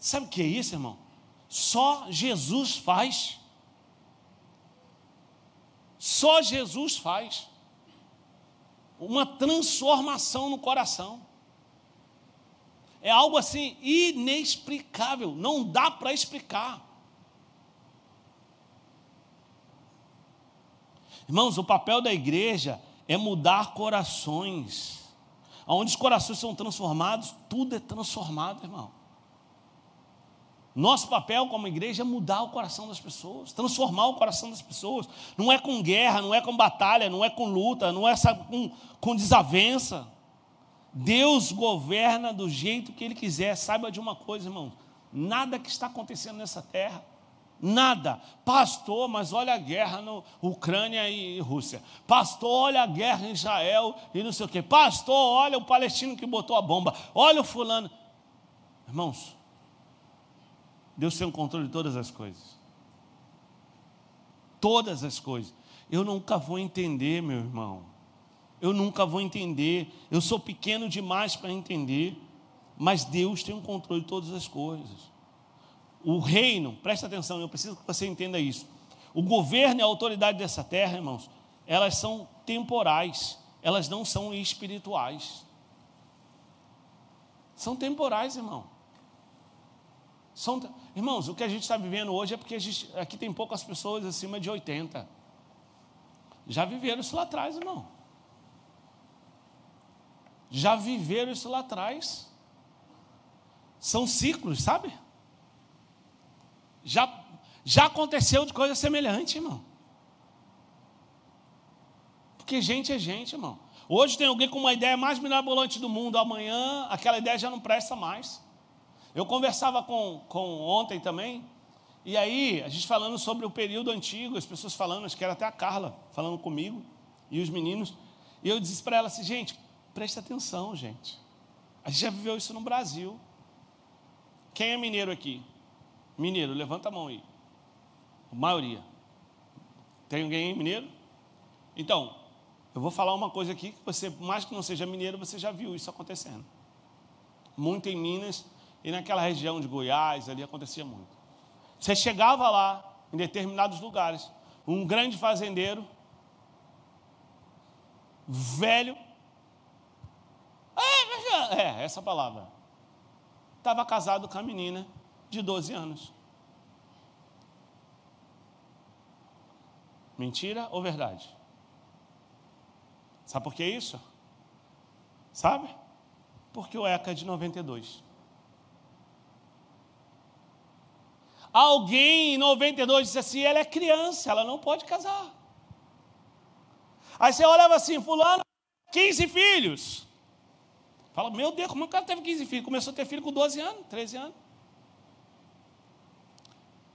Sabe o que é isso, irmão? Só Jesus faz. Só Jesus faz uma transformação no coração. É algo assim inexplicável, não dá para explicar. Irmãos, o papel da igreja é mudar corações. Onde os corações são transformados, tudo é transformado, irmão. Nosso papel como igreja é mudar o coração das pessoas, transformar o coração das pessoas. Não é com guerra, não é com batalha, não é com luta, não é com desavença. Deus governa do jeito que Ele quiser. Saiba de uma coisa, irmão, nada que está acontecendo nessa terra, nada. Pastor, mas olha a guerra na Ucrânia e Rússia. Pastor, olha a guerra em Israel e não sei o quê. Pastor, olha o palestino que botou a bomba. Olha o fulano. Irmãos, Deus tem o controle de todas as coisas. Todas as coisas. Eu nunca vou entender, meu irmão. Eu nunca vou entender. Eu sou pequeno demais para entender. Mas Deus tem o controle de todas as coisas. O reino, presta atenção, eu preciso que você entenda isso. O governo e a autoridade dessa terra, irmãos, elas são temporais. Elas não são espirituais. São temporais, irmão. Irmãos, o que a gente está vivendo hoje é porque aqui tem poucas pessoas acima de 80. Já viveram isso lá atrás, irmão. Já viveram isso lá atrás. São ciclos, sabe? Já aconteceu de coisa semelhante, irmão. Porque gente é gente, irmão. Hoje tem alguém com uma ideia mais mirabolante do mundo, amanhã aquela ideia já não presta mais. Eu conversava com ontem também, e aí a gente falando sobre o período antigo, as pessoas falando, acho que era até a Carla falando comigo, e os meninos, e eu disse para ela assim, gente, presta atenção, gente. A gente já viveu isso no Brasil. Quem é mineiro aqui? Mineiro, levanta a mão aí. A maioria. Tem alguém aí mineiro? Então, eu vou falar uma coisa aqui, que você, mais que não seja mineiro, você já viu isso acontecendo. Muito em Minas, e naquela região de Goiás, ali acontecia muito. Você chegava lá, em determinados lugares, um grande fazendeiro, velho, essa palavra, estava casado com a menina de 12 anos. Mentira ou verdade? Sabe por que isso? Sabe? Porque o ECA é de 92. Alguém em 92 disse assim, ela é criança, ela não pode casar. Aí você olhava assim, fulano, 15 filhos. Fala, meu Deus, como é que o cara teve 15 filhos? Começou a ter filho com 12 anos, 13 anos.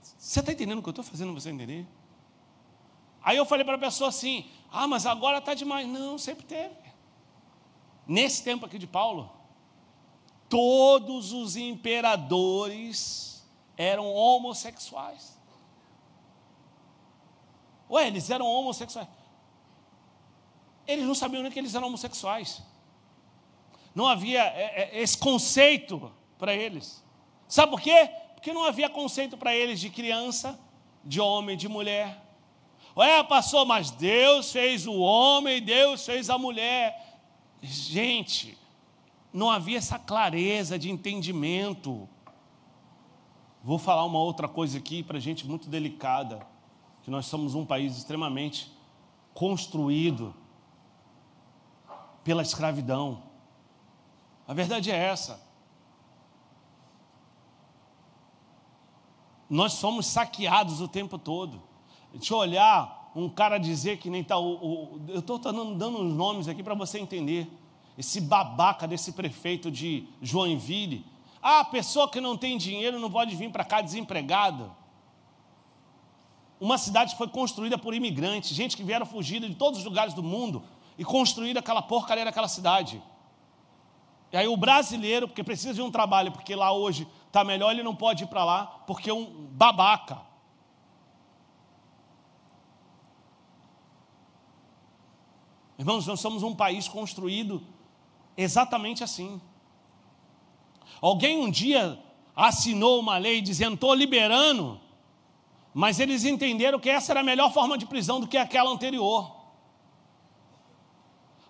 Você está entendendo o que eu estou fazendo você entender? Aí eu falei para a pessoa assim, mas agora está demais. Não, sempre teve. Nesse tempo aqui de Paulo, todos os imperadores eram homossexuais. Eles eram homossexuais. Eles não sabiam nem que eles eram homossexuais. Não havia esse conceito para eles. Sabe por quê? Porque não havia conceito para eles de criança, de homem, de mulher. Pastor, mas Deus fez o homem, Deus fez a mulher. Gente, não havia essa clareza de entendimento. Vou falar uma outra coisa aqui para a gente muito delicada, que nós somos um país extremamente construído pela escravidão. A verdade é essa. Nós somos saqueados o tempo todo. Deixa eu olhar um cara dizer que nem está... eu estou dando uns nomes aqui para você entender. Esse babaca desse prefeito de Joinville. A pessoa que não tem dinheiro não pode vir para cá desempregada. Uma cidade que foi construída por imigrantes, gente que vieram fugida de todos os lugares do mundo e construíram aquela porcaria daquela cidade. E aí o brasileiro, porque precisa de um trabalho, porque lá hoje está melhor, ele não pode ir para lá, porque é um babaca. Irmãos, nós somos um país construído exatamente assim. Alguém um dia assinou uma lei dizendo, estou liberando Mas eles entenderam que essa era a melhor forma de prisão do que aquela anterior.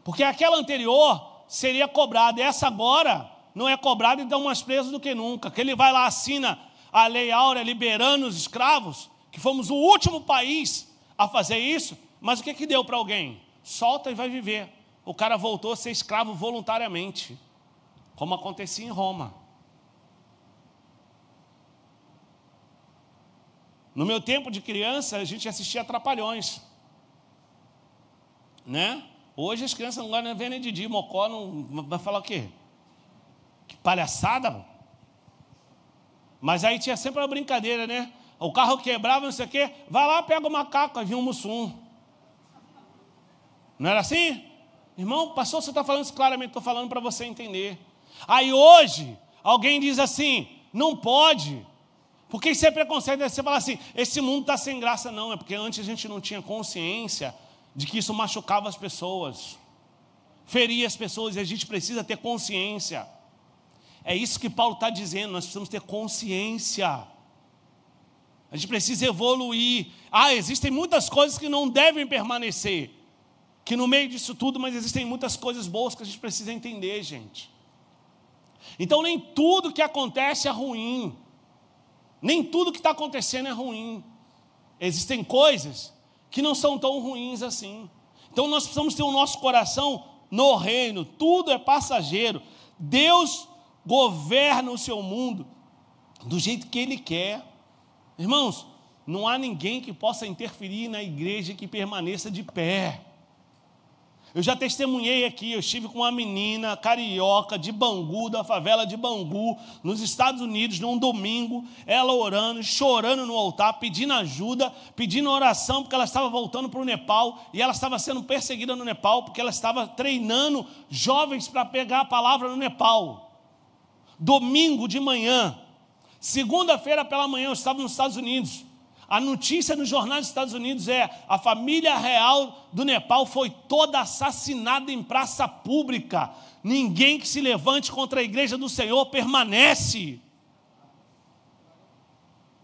Porque aquela anterior seria cobrada, essa agora não é cobrada e estão mais presos do que nunca. Que ele vai lá, assina a Lei Áurea liberando os escravos, que fomos o último país a fazer isso, mas o que deu para alguém? Solta e vai viver. O cara voltou a ser escravo voluntariamente, como acontecia em Roma. No meu tempo de criança, a gente assistia Trapalhões, né? Hoje as crianças não gostam de ver nem Didi, Mocó, não vai falar o quê? Que palhaçada! Mas aí tinha sempre uma brincadeira, né? O carro quebrava, não sei o quê, vai lá, pega o macaco, aí vinha um Mussum. Não era assim? Irmão, pastor, você está falando isso claramente, estou falando para você entender. Aí hoje, alguém diz assim, não pode, porque isso é preconceito. Você fala assim, esse mundo está sem graça. Não, é porque antes a gente não tinha consciência de que isso machucava as pessoas, feria as pessoas, e a gente precisa ter consciência. É isso que Paulo está dizendo, nós precisamos ter consciência. A gente precisa evoluir. Existem muitas coisas que não devem permanecer, que no meio disso tudo, mas existem muitas coisas boas que a gente precisa entender, gente. Então nem tudo que acontece é ruim, nem tudo que está acontecendo é ruim. Existem coisas que não são tão ruins assim. Então nós precisamos ter o nosso coração no reino, tudo é passageiro. Deus governa o seu mundo do jeito que Ele quer. Irmãos, não há ninguém que possa interferir na igreja que permaneça de pé. Eu já testemunhei aqui, eu estive com uma menina carioca de Bangu, da favela de Bangu, nos Estados Unidos, num domingo, ela orando, chorando no altar, pedindo ajuda, pedindo oração, porque ela estava voltando para o Nepal, e ela estava sendo perseguida no Nepal, porque ela estava treinando jovens para pegar a palavra no Nepal. Domingo de manhã, segunda-feira pela manhã, eu estava nos Estados Unidos. A notícia nos jornais dos Estados Unidos é: a família real do Nepal foi toda assassinada em praça pública. Ninguém que se levante contra a igreja do Senhor permanece.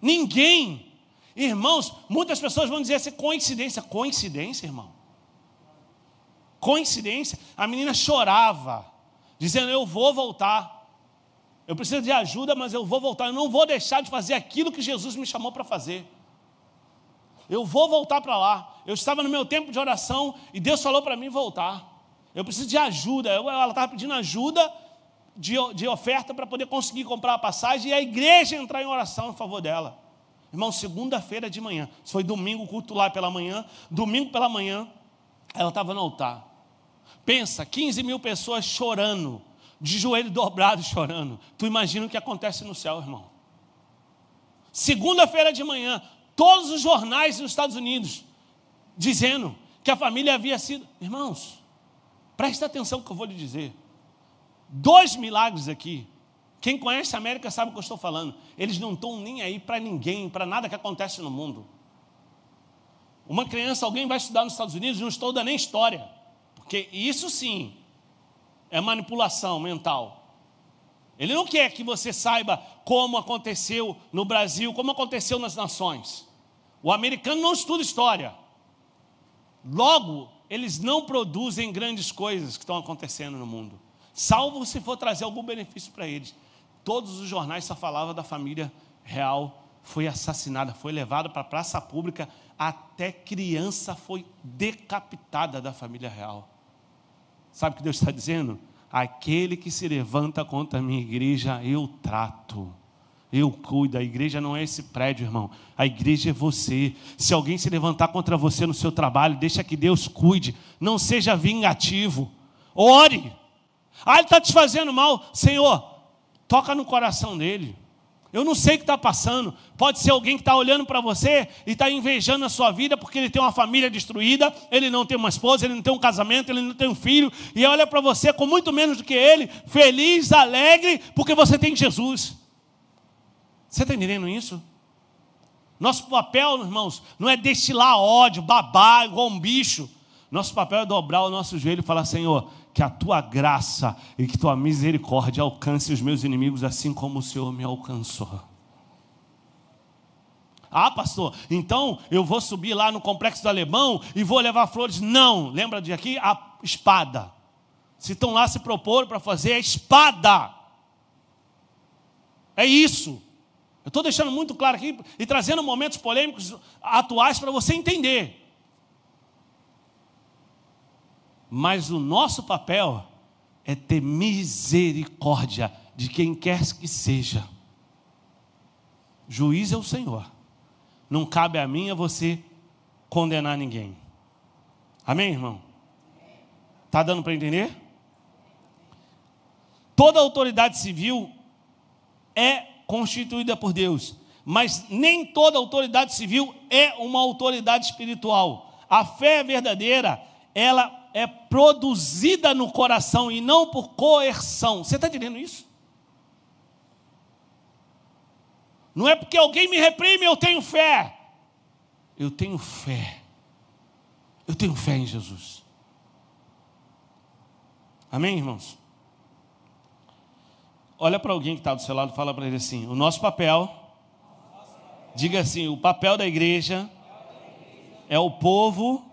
Ninguém. Irmãos, muitas pessoas vão dizer assim, coincidência. Coincidência, irmão? Coincidência? A menina chorava, dizendo, eu vou voltar. Eu preciso de ajuda, mas eu vou voltar. Eu não vou deixar de fazer aquilo que Jesus me chamou para fazer. Eu vou voltar para lá. Eu estava no meu tempo de oração e Deus falou para mim voltar. Eu preciso de ajuda. Ela estava pedindo ajuda de oferta para poder conseguir comprar a passagem e a igreja entrar em oração em favor dela. Irmão, segunda-feira de manhã, foi domingo, culto lá pela manhã, domingo pela manhã, ela estava no altar. Pensa, 15 mil pessoas chorando, de joelho dobrado chorando. Tu imagina o que acontece no céu, irmão. Segunda-feira de manhã, todos os jornais nos Estados Unidos dizendo que a família havia sido... Irmãos, presta atenção no que eu vou lhe dizer. 2 milagres aqui. Quem conhece a América sabe o que eu estou falando. Eles não estão nem aí para ninguém, para nada que acontece no mundo. Uma criança, alguém vai estudar nos Estados Unidos, não estuda nem história. Porque isso sim é manipulação mental. Ele não quer que você saiba como aconteceu no Brasil, como aconteceu nas nações. O americano não estuda história. Logo, eles não produzem grandes coisas que estão acontecendo no mundo. Salvo se for trazer algum benefício para eles. Todos os jornais só falavam da família real. Foi assassinada, foi levada para a praça pública. Até criança foi decapitada da família real. Sabe o que Deus está dizendo? Aquele que se levanta contra a minha igreja, eu trato, eu cuido. A igreja não é esse prédio, irmão. A igreja é você. Se alguém se levantar contra você no seu trabalho, deixa que Deus cuide. Não seja vingativo. Ore. Ele está te fazendo mal. Senhor, toca no coração dele. Eu não sei o que está passando. Pode ser alguém que está olhando para você e está invejando a sua vida porque ele tem uma família destruída, ele não tem uma esposa, ele não tem um casamento, ele não tem um filho, e olha para você com muito menos do que ele, feliz, alegre, porque você tem Jesus. Você está entendendo isso? Nosso papel, irmãos, não é destilar ódio, babar igual um bicho. Nosso papel é dobrar o nosso joelho e falar, Senhor, que a tua graça e que tua misericórdia alcance os meus inimigos assim como o Senhor me alcançou. Ah, pastor, então eu vou subir lá no Complexo do Alemão e vou levar flores. Não, lembra de aqui? A espada. Se estão lá se propor para fazer a espada. É isso. Eu estou deixando muito claro aqui e trazendo momentos polêmicos atuais para você entender. Mas o nosso papel é ter misericórdia de quem quer que seja. Juiz é o Senhor. Não cabe a mim a você condenar ninguém. Amém, irmão? Está dando para entender? Toda autoridade civil é constituída por Deus, mas nem toda autoridade civil é uma autoridade espiritual. A fé verdadeira, ela é produzida no coração e não por coerção. Você está entendendo isso? Não é porque alguém me reprime, eu tenho fé. Eu tenho fé. Eu tenho fé em Jesus. Amém, irmãos? Olha para alguém que está do seu lado e fala para ele assim: o nosso papel, diga assim, o papel da igreja é o povo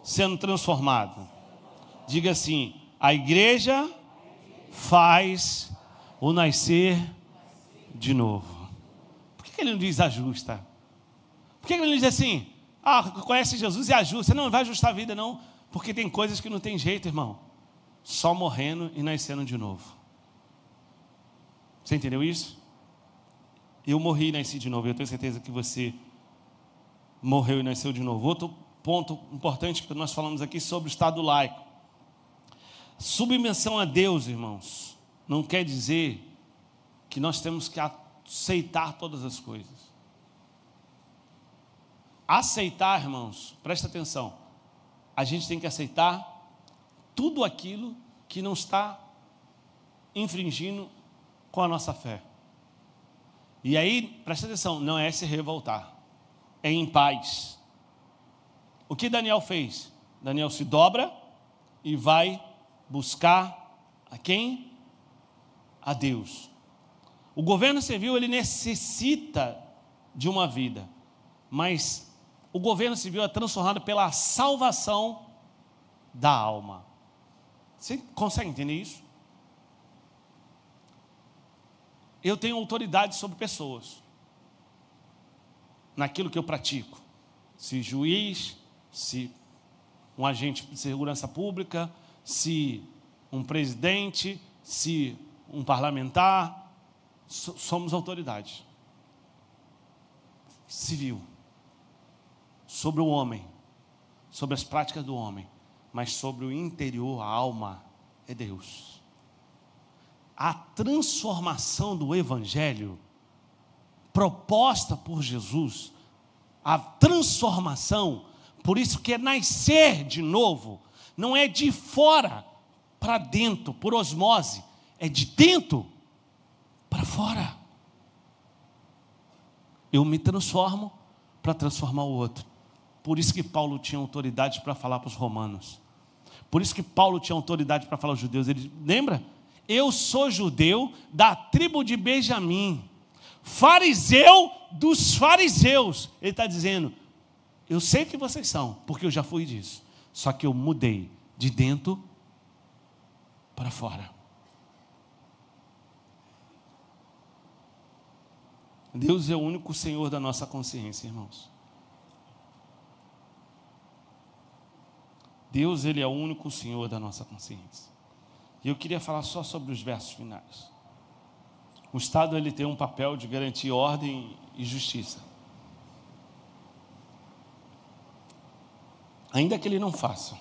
sendo transformado. Diga assim: a igreja faz o nascer de novo. Por que ele não diz ajusta? Por que ele não diz assim: conhece Jesus e ajusta? Não vai ajustar a vida não, porque tem coisas que não tem jeito, irmão. Só morrendo e nascendo de novo. Você entendeu isso? Eu morri e nasci de novo. Eu tenho certeza que você morreu e nasceu de novo. Outro ponto importante que nós falamos aqui sobre o Estado laico. Submissão a Deus, irmãos, não quer dizer que nós temos que aceitar todas as coisas. Aceitar, irmãos, presta atenção. A gente tem que aceitar tudo aquilo que não está infringindo com a nossa fé. E aí, presta atenção, não é se revoltar, é em paz. O que Daniel fez? Daniel se dobra e vai buscar a quem? A Deus. O governo civil, ele necessita de uma vida, mas o governo civil é transformado pela salvação da alma. Você consegue entender isso? Eu tenho autoridade sobre pessoas, naquilo que eu pratico. Se juiz, se um agente de segurança pública, se um presidente, se um parlamentar, somos autoridade civil sobre o homem, sobre as práticas do homem, mas sobre o interior, a alma, é Deus. A transformação do Evangelho proposta por Jesus, a transformação, por isso que é nascer de novo, não é de fora para dentro, por osmose, é de dentro para fora. Eu me transformo para transformar o outro. Por isso que Paulo tinha autoridade para falar para os romanos. Por isso que Paulo tinha autoridade para falar aos judeus. Ele lembra? Eu sou judeu da tribo de Benjamim, fariseu dos fariseus. Ele está dizendo, eu sei que vocês são, porque eu já fui disso. Só que eu mudei de dentro para fora. Deus é o único Senhor da nossa consciência, irmãos. Deus, Ele é o único Senhor da nossa consciência. E eu queria falar só sobre os versos finais. O Estado, ele tem um papel de garantir ordem e justiça. Ainda que ele não faça.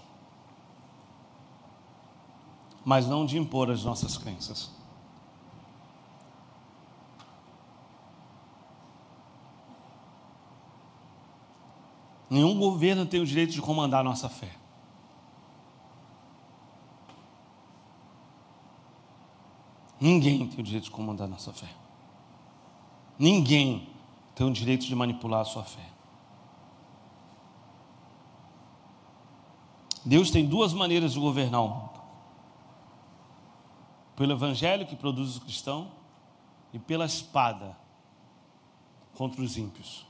Mas não de impor as nossas crenças. Nenhum governo tem o direito de comandar a nossa fé. Ninguém tem o direito de comandar a nossa fé. Ninguém tem o direito de manipular a sua fé. Deus tem duas maneiras de governar o mundo. Pelo Evangelho que produz o cristão e pela espada contra os ímpios.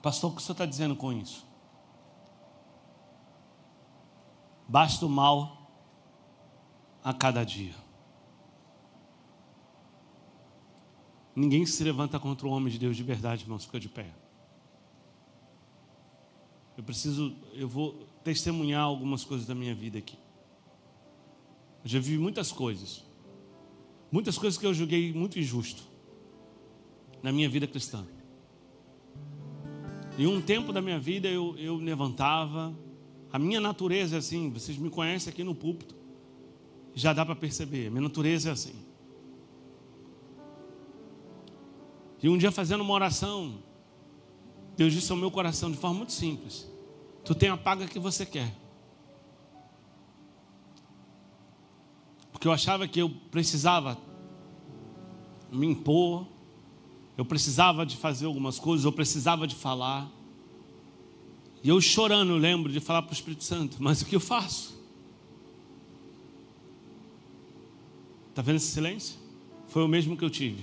Pastor, o que o senhor está dizendo com isso? Basta o mal a cada dia. Ninguém se levanta contra o homem de Deus de verdade, irmãos, fica de pé. Eu vou testemunhar algumas coisas da minha vida aqui. Eu já vi muitas coisas que eu julguei muito injusto na minha vida cristã. Em um tempo da minha vida eu levantava, a minha natureza é assim, vocês me conhecem aqui no púlpito, já dá para perceber, minha natureza é assim. E um dia fazendo uma oração, Deus disse ao meu coração de forma muito simples: tu tem a paga que você quer. Porque eu achava que eu precisava me impor, eu precisava de fazer algumas coisas, eu precisava de falar. E eu chorando, eu lembro de falar para o Espírito Santo: mas o que eu faço? Está vendo esse silêncio? Foi o mesmo que eu tive.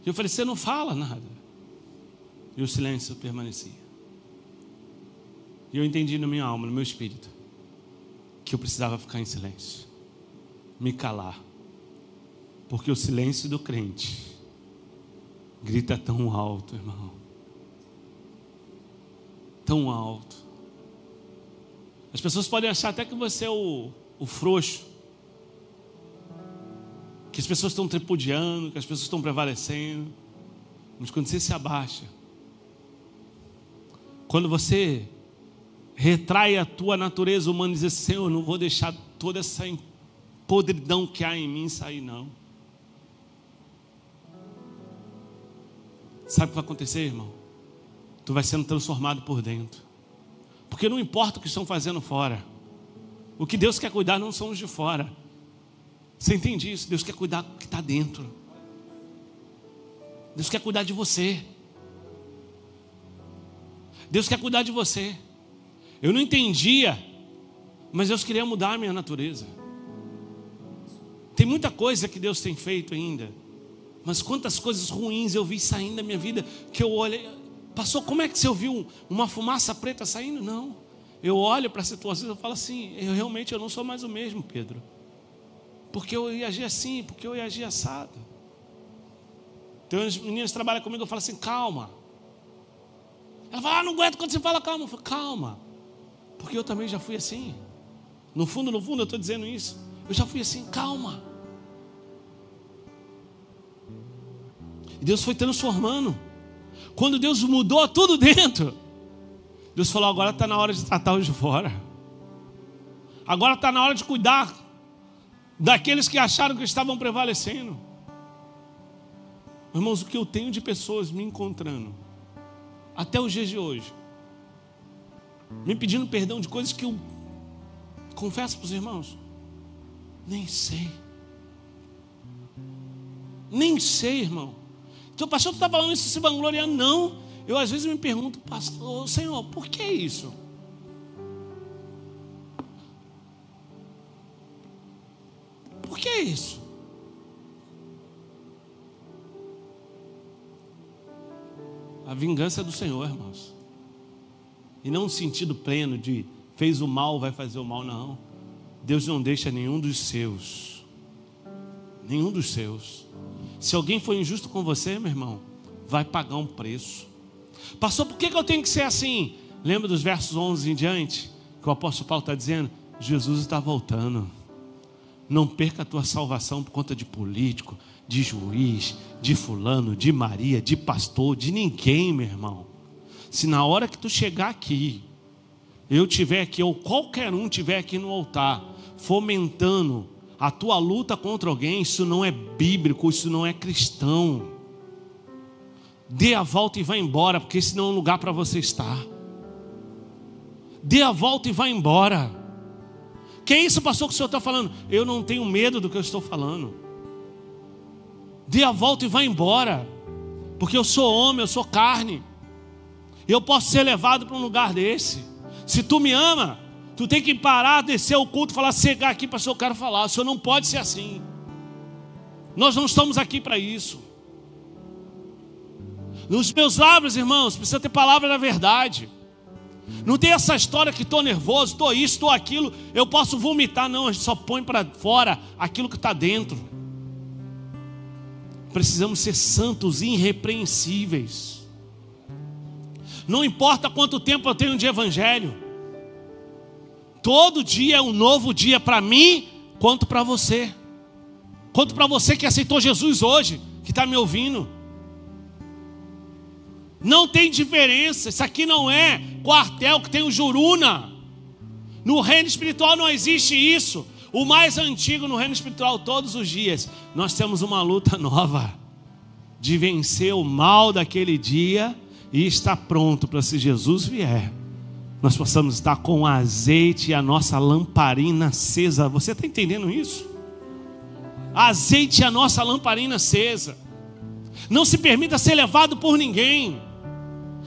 E eu falei: você não fala nada. E o silêncio permanecia. E eu entendi na minha alma, no meu espírito, que eu precisava ficar em silêncio, me calar. Porque o silêncio do crente grita tão alto, irmão. Tão alto. As pessoas podem achar até que você é o frouxo, que as pessoas estão tripudiando, que as pessoas estão prevalecendo. Mas quando você se abaixa, quando você retrai a tua natureza humana e diz assim: Senhor, eu não vou deixar toda essa podridão que há em mim sair, não. Sabe o que vai acontecer, irmão? Tu vai sendo transformado por dentro. Porque não importa o que estão fazendo fora, o que Deus quer cuidar não são os de fora. Você entende isso? Deus quer cuidar do que está dentro. Deus quer cuidar de você. Deus quer cuidar de você. Eu não entendia, mas Deus queria mudar a minha natureza. Tem muita coisa que Deus tem feito ainda, mas quantas coisas ruins eu vi saindo da minha vida, que eu olhei, passou, como é que você ouviu uma fumaça preta saindo? Não, eu olho para a situação e falo assim: eu não sou mais o mesmo, Pedro, porque eu ia agir assim, porque eu ia agir assado. Então as meninas que trabalham comigo, eu falo assim: calma. Ela fala: não aguento quando você fala calma. Eu falo: calma, porque eu também já fui assim. No fundo eu estou dizendo isso. Eu já fui assim, calma. E Deus foi transformando. Quando Deus mudou tudo dentro, Deus falou: agora está na hora de tratar os de fora. Agora está na hora de cuidar daqueles que acharam que estavam prevalecendo. Irmãos, o que eu tenho de pessoas me encontrando até os dias de hoje, me pedindo perdão de coisas que eu confesso para os irmãos, nem sei. Nem sei, irmão. Então, pastor, tu está falando isso se vangloriando? Não. Eu às vezes me pergunto: pastor, Senhor, por que isso? Por que isso? A vingança é do Senhor, irmãos. E não no sentido pleno de fez o mal, vai fazer o mal, não. Deus não deixa nenhum dos seus. Nenhum dos seus. Se alguém for injusto com você, meu irmão, vai pagar um preço. Pastor, por que eu tenho que ser assim? Lembra dos versos 11 em diante? Que o apóstolo Paulo está dizendo: Jesus está voltando. Não perca a tua salvação por conta de político, de juiz, de fulano, de Maria, de pastor, de ninguém, meu irmão. Se na hora que tu chegar aqui, eu tiver aqui, ou qualquer um tiver aqui no altar, fomentando a tua luta contra alguém, isso não é bíblico, isso não é cristão. Dê a volta e vá embora, porque esse não é um lugar para você estar. Dê a volta e vá embora. Que é isso, pastor, que o senhor está falando? Eu não tenho medo do que eu estou falando. Dê a volta e vá embora, porque eu sou homem, eu sou carne. Eu posso ser levado para um lugar desse. Se tu me ama, tu tem que parar, descer o culto e falar: chegar aqui, pastor, eu quero falar. O senhor não pode ser assim. Nós não estamos aqui para isso. Nos meus lábios, irmãos, precisa ter palavra da verdade. Não tem essa história que estou nervoso, estou isso, estou aquilo, eu posso vomitar. Não, a gente só põe para fora aquilo que está dentro. Precisamos ser santos e irrepreensíveis. Não importa quanto tempo eu tenho de evangelho. Todo dia é um novo dia para mim, quanto para você. Quanto para você que aceitou Jesus hoje, que está me ouvindo. Não tem diferença. Isso aqui não é quartel que tem o Juruna. No reino espiritual não existe isso. O mais antigo no reino espiritual, todos os dias nós temos uma luta nova de vencer o mal daquele dia e estar pronto para, se Jesus vier, nós possamos estar com o azeite e a nossa lamparina acesa. Você está entendendo isso? Azeite e a nossa lamparina acesa. Não se permita ser levado por ninguém.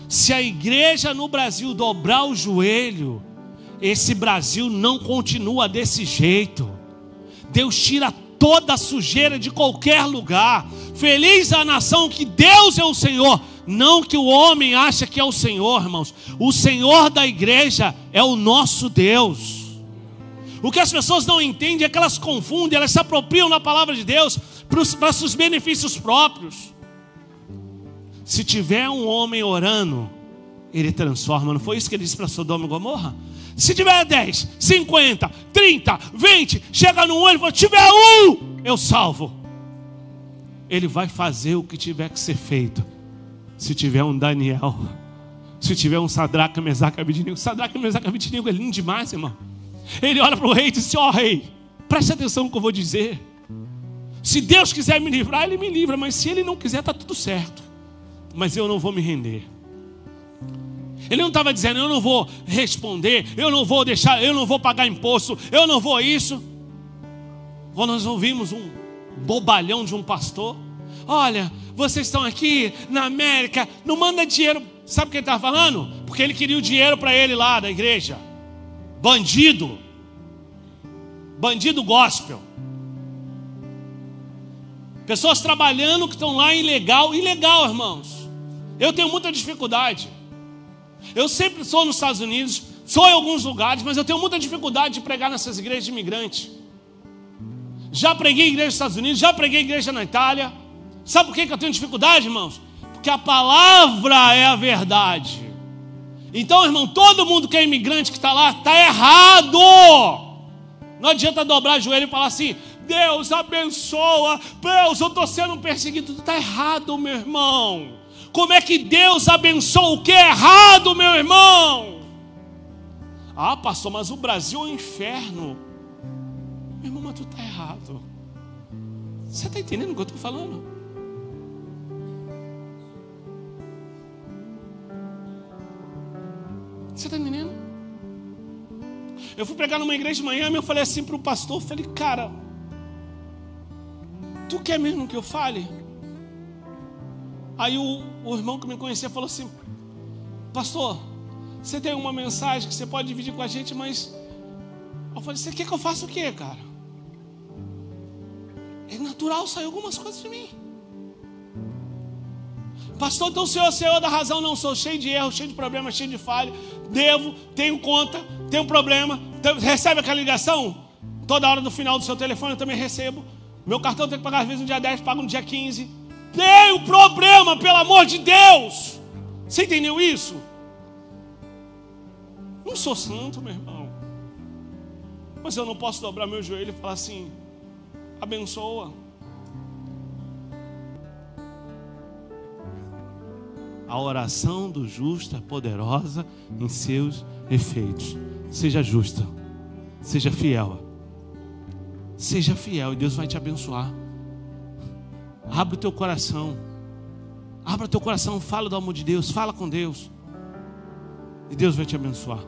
Se a igreja no Brasil dobrar o joelho, esse Brasil não continua desse jeito. Deus tira toda a sujeira de qualquer lugar. Feliz a nação que Deus é o Senhor, não que o homem acha que é o Senhor, irmãos. O Senhor da igreja é o nosso Deus. O que as pessoas não entendem é que elas confundem, elas se apropriam da palavra de Deus para os seus benefícios próprios. Se tiver um homem orando, ele transforma. Não foi isso que ele disse para Sodoma e Gomorra? Se tiver 10, 50, 30, 20, chega no 1, ele fala, tiver um, eu salvo. Ele vai fazer o que tiver que ser feito. Se tiver um Daniel, se tiver um Sadraca, Mesaque e Abednego. Sadraca, Mesaque e Abednego é lindo demais, irmão. Ele olha para o rei e diz, ó rei, preste atenção no que eu vou dizer. Se Deus quiser me livrar, Ele me livra. Mas se Ele não quiser, está tudo certo. Mas eu não vou me render. Ele não estava dizendo, eu não vou responder, eu não vou deixar, eu não vou pagar imposto, eu não vou isso. Quando nós ouvimos um bobalhão de um pastor, olha, vocês estão aqui na América, não manda dinheiro. Sabe o que ele estava falando? Porque ele queria o dinheiro para ele lá da igreja. Bandido. Bandido gospel. Pessoas trabalhando que estão lá ilegal, irmãos. Eu tenho muita dificuldade. Eu sempre sou nos Estados Unidos, sou em alguns lugares, mas eu tenho muita dificuldade de pregar nessas igrejas de imigrantes. Já preguei em igreja nos Estados Unidos, já preguei em igreja na Itália. Sabe por que eu tenho dificuldade, irmãos? Porque a palavra é a verdade. Então, irmão, todo mundo que é imigrante que está lá, está errado. Não adianta dobrar o joelho e falar assim, Deus abençoa, Deus, eu estou sendo perseguido. Tudo está errado, meu irmão. Como é que Deus abençoa o que é errado, meu irmão? Ah, pastor, mas o Brasil é um inferno. Meu irmão, mas tu está errado. Você está entendendo o que eu estou falando? Você está entendendo? Eu fui pregar numa igreja de manhã e eu falei assim para o pastor, falei, cara, tu quer mesmo que eu fale? Aí o irmão que me conhecia falou assim, pastor, você tem uma mensagem que você pode dividir com a gente, mas... Eu falei, você quer que eu faça o quê, cara? É natural sair algumas coisas de mim. Pastor, então o senhor da razão. Não, sou cheio de erros, cheio de problemas, cheio de falha. Devo, tenho conta, tenho problema. Recebe aquela ligação? Toda hora no final do seu telefone eu também recebo. Meu cartão tem que pagar às vezes no dia 10, pago no dia 15. Tenho problema, pelo amor de Deus. Você entendeu isso? Não sou santo, meu irmão. Mas eu não posso dobrar meu joelho e falar assim, abençoa. A oração do justo é poderosa em seus efeitos. Seja justo, seja fiel. Seja fiel e Deus vai te abençoar. Abre o teu coração. Abra o teu coração, fala do amor de Deus, fala com Deus. E Deus vai te abençoar.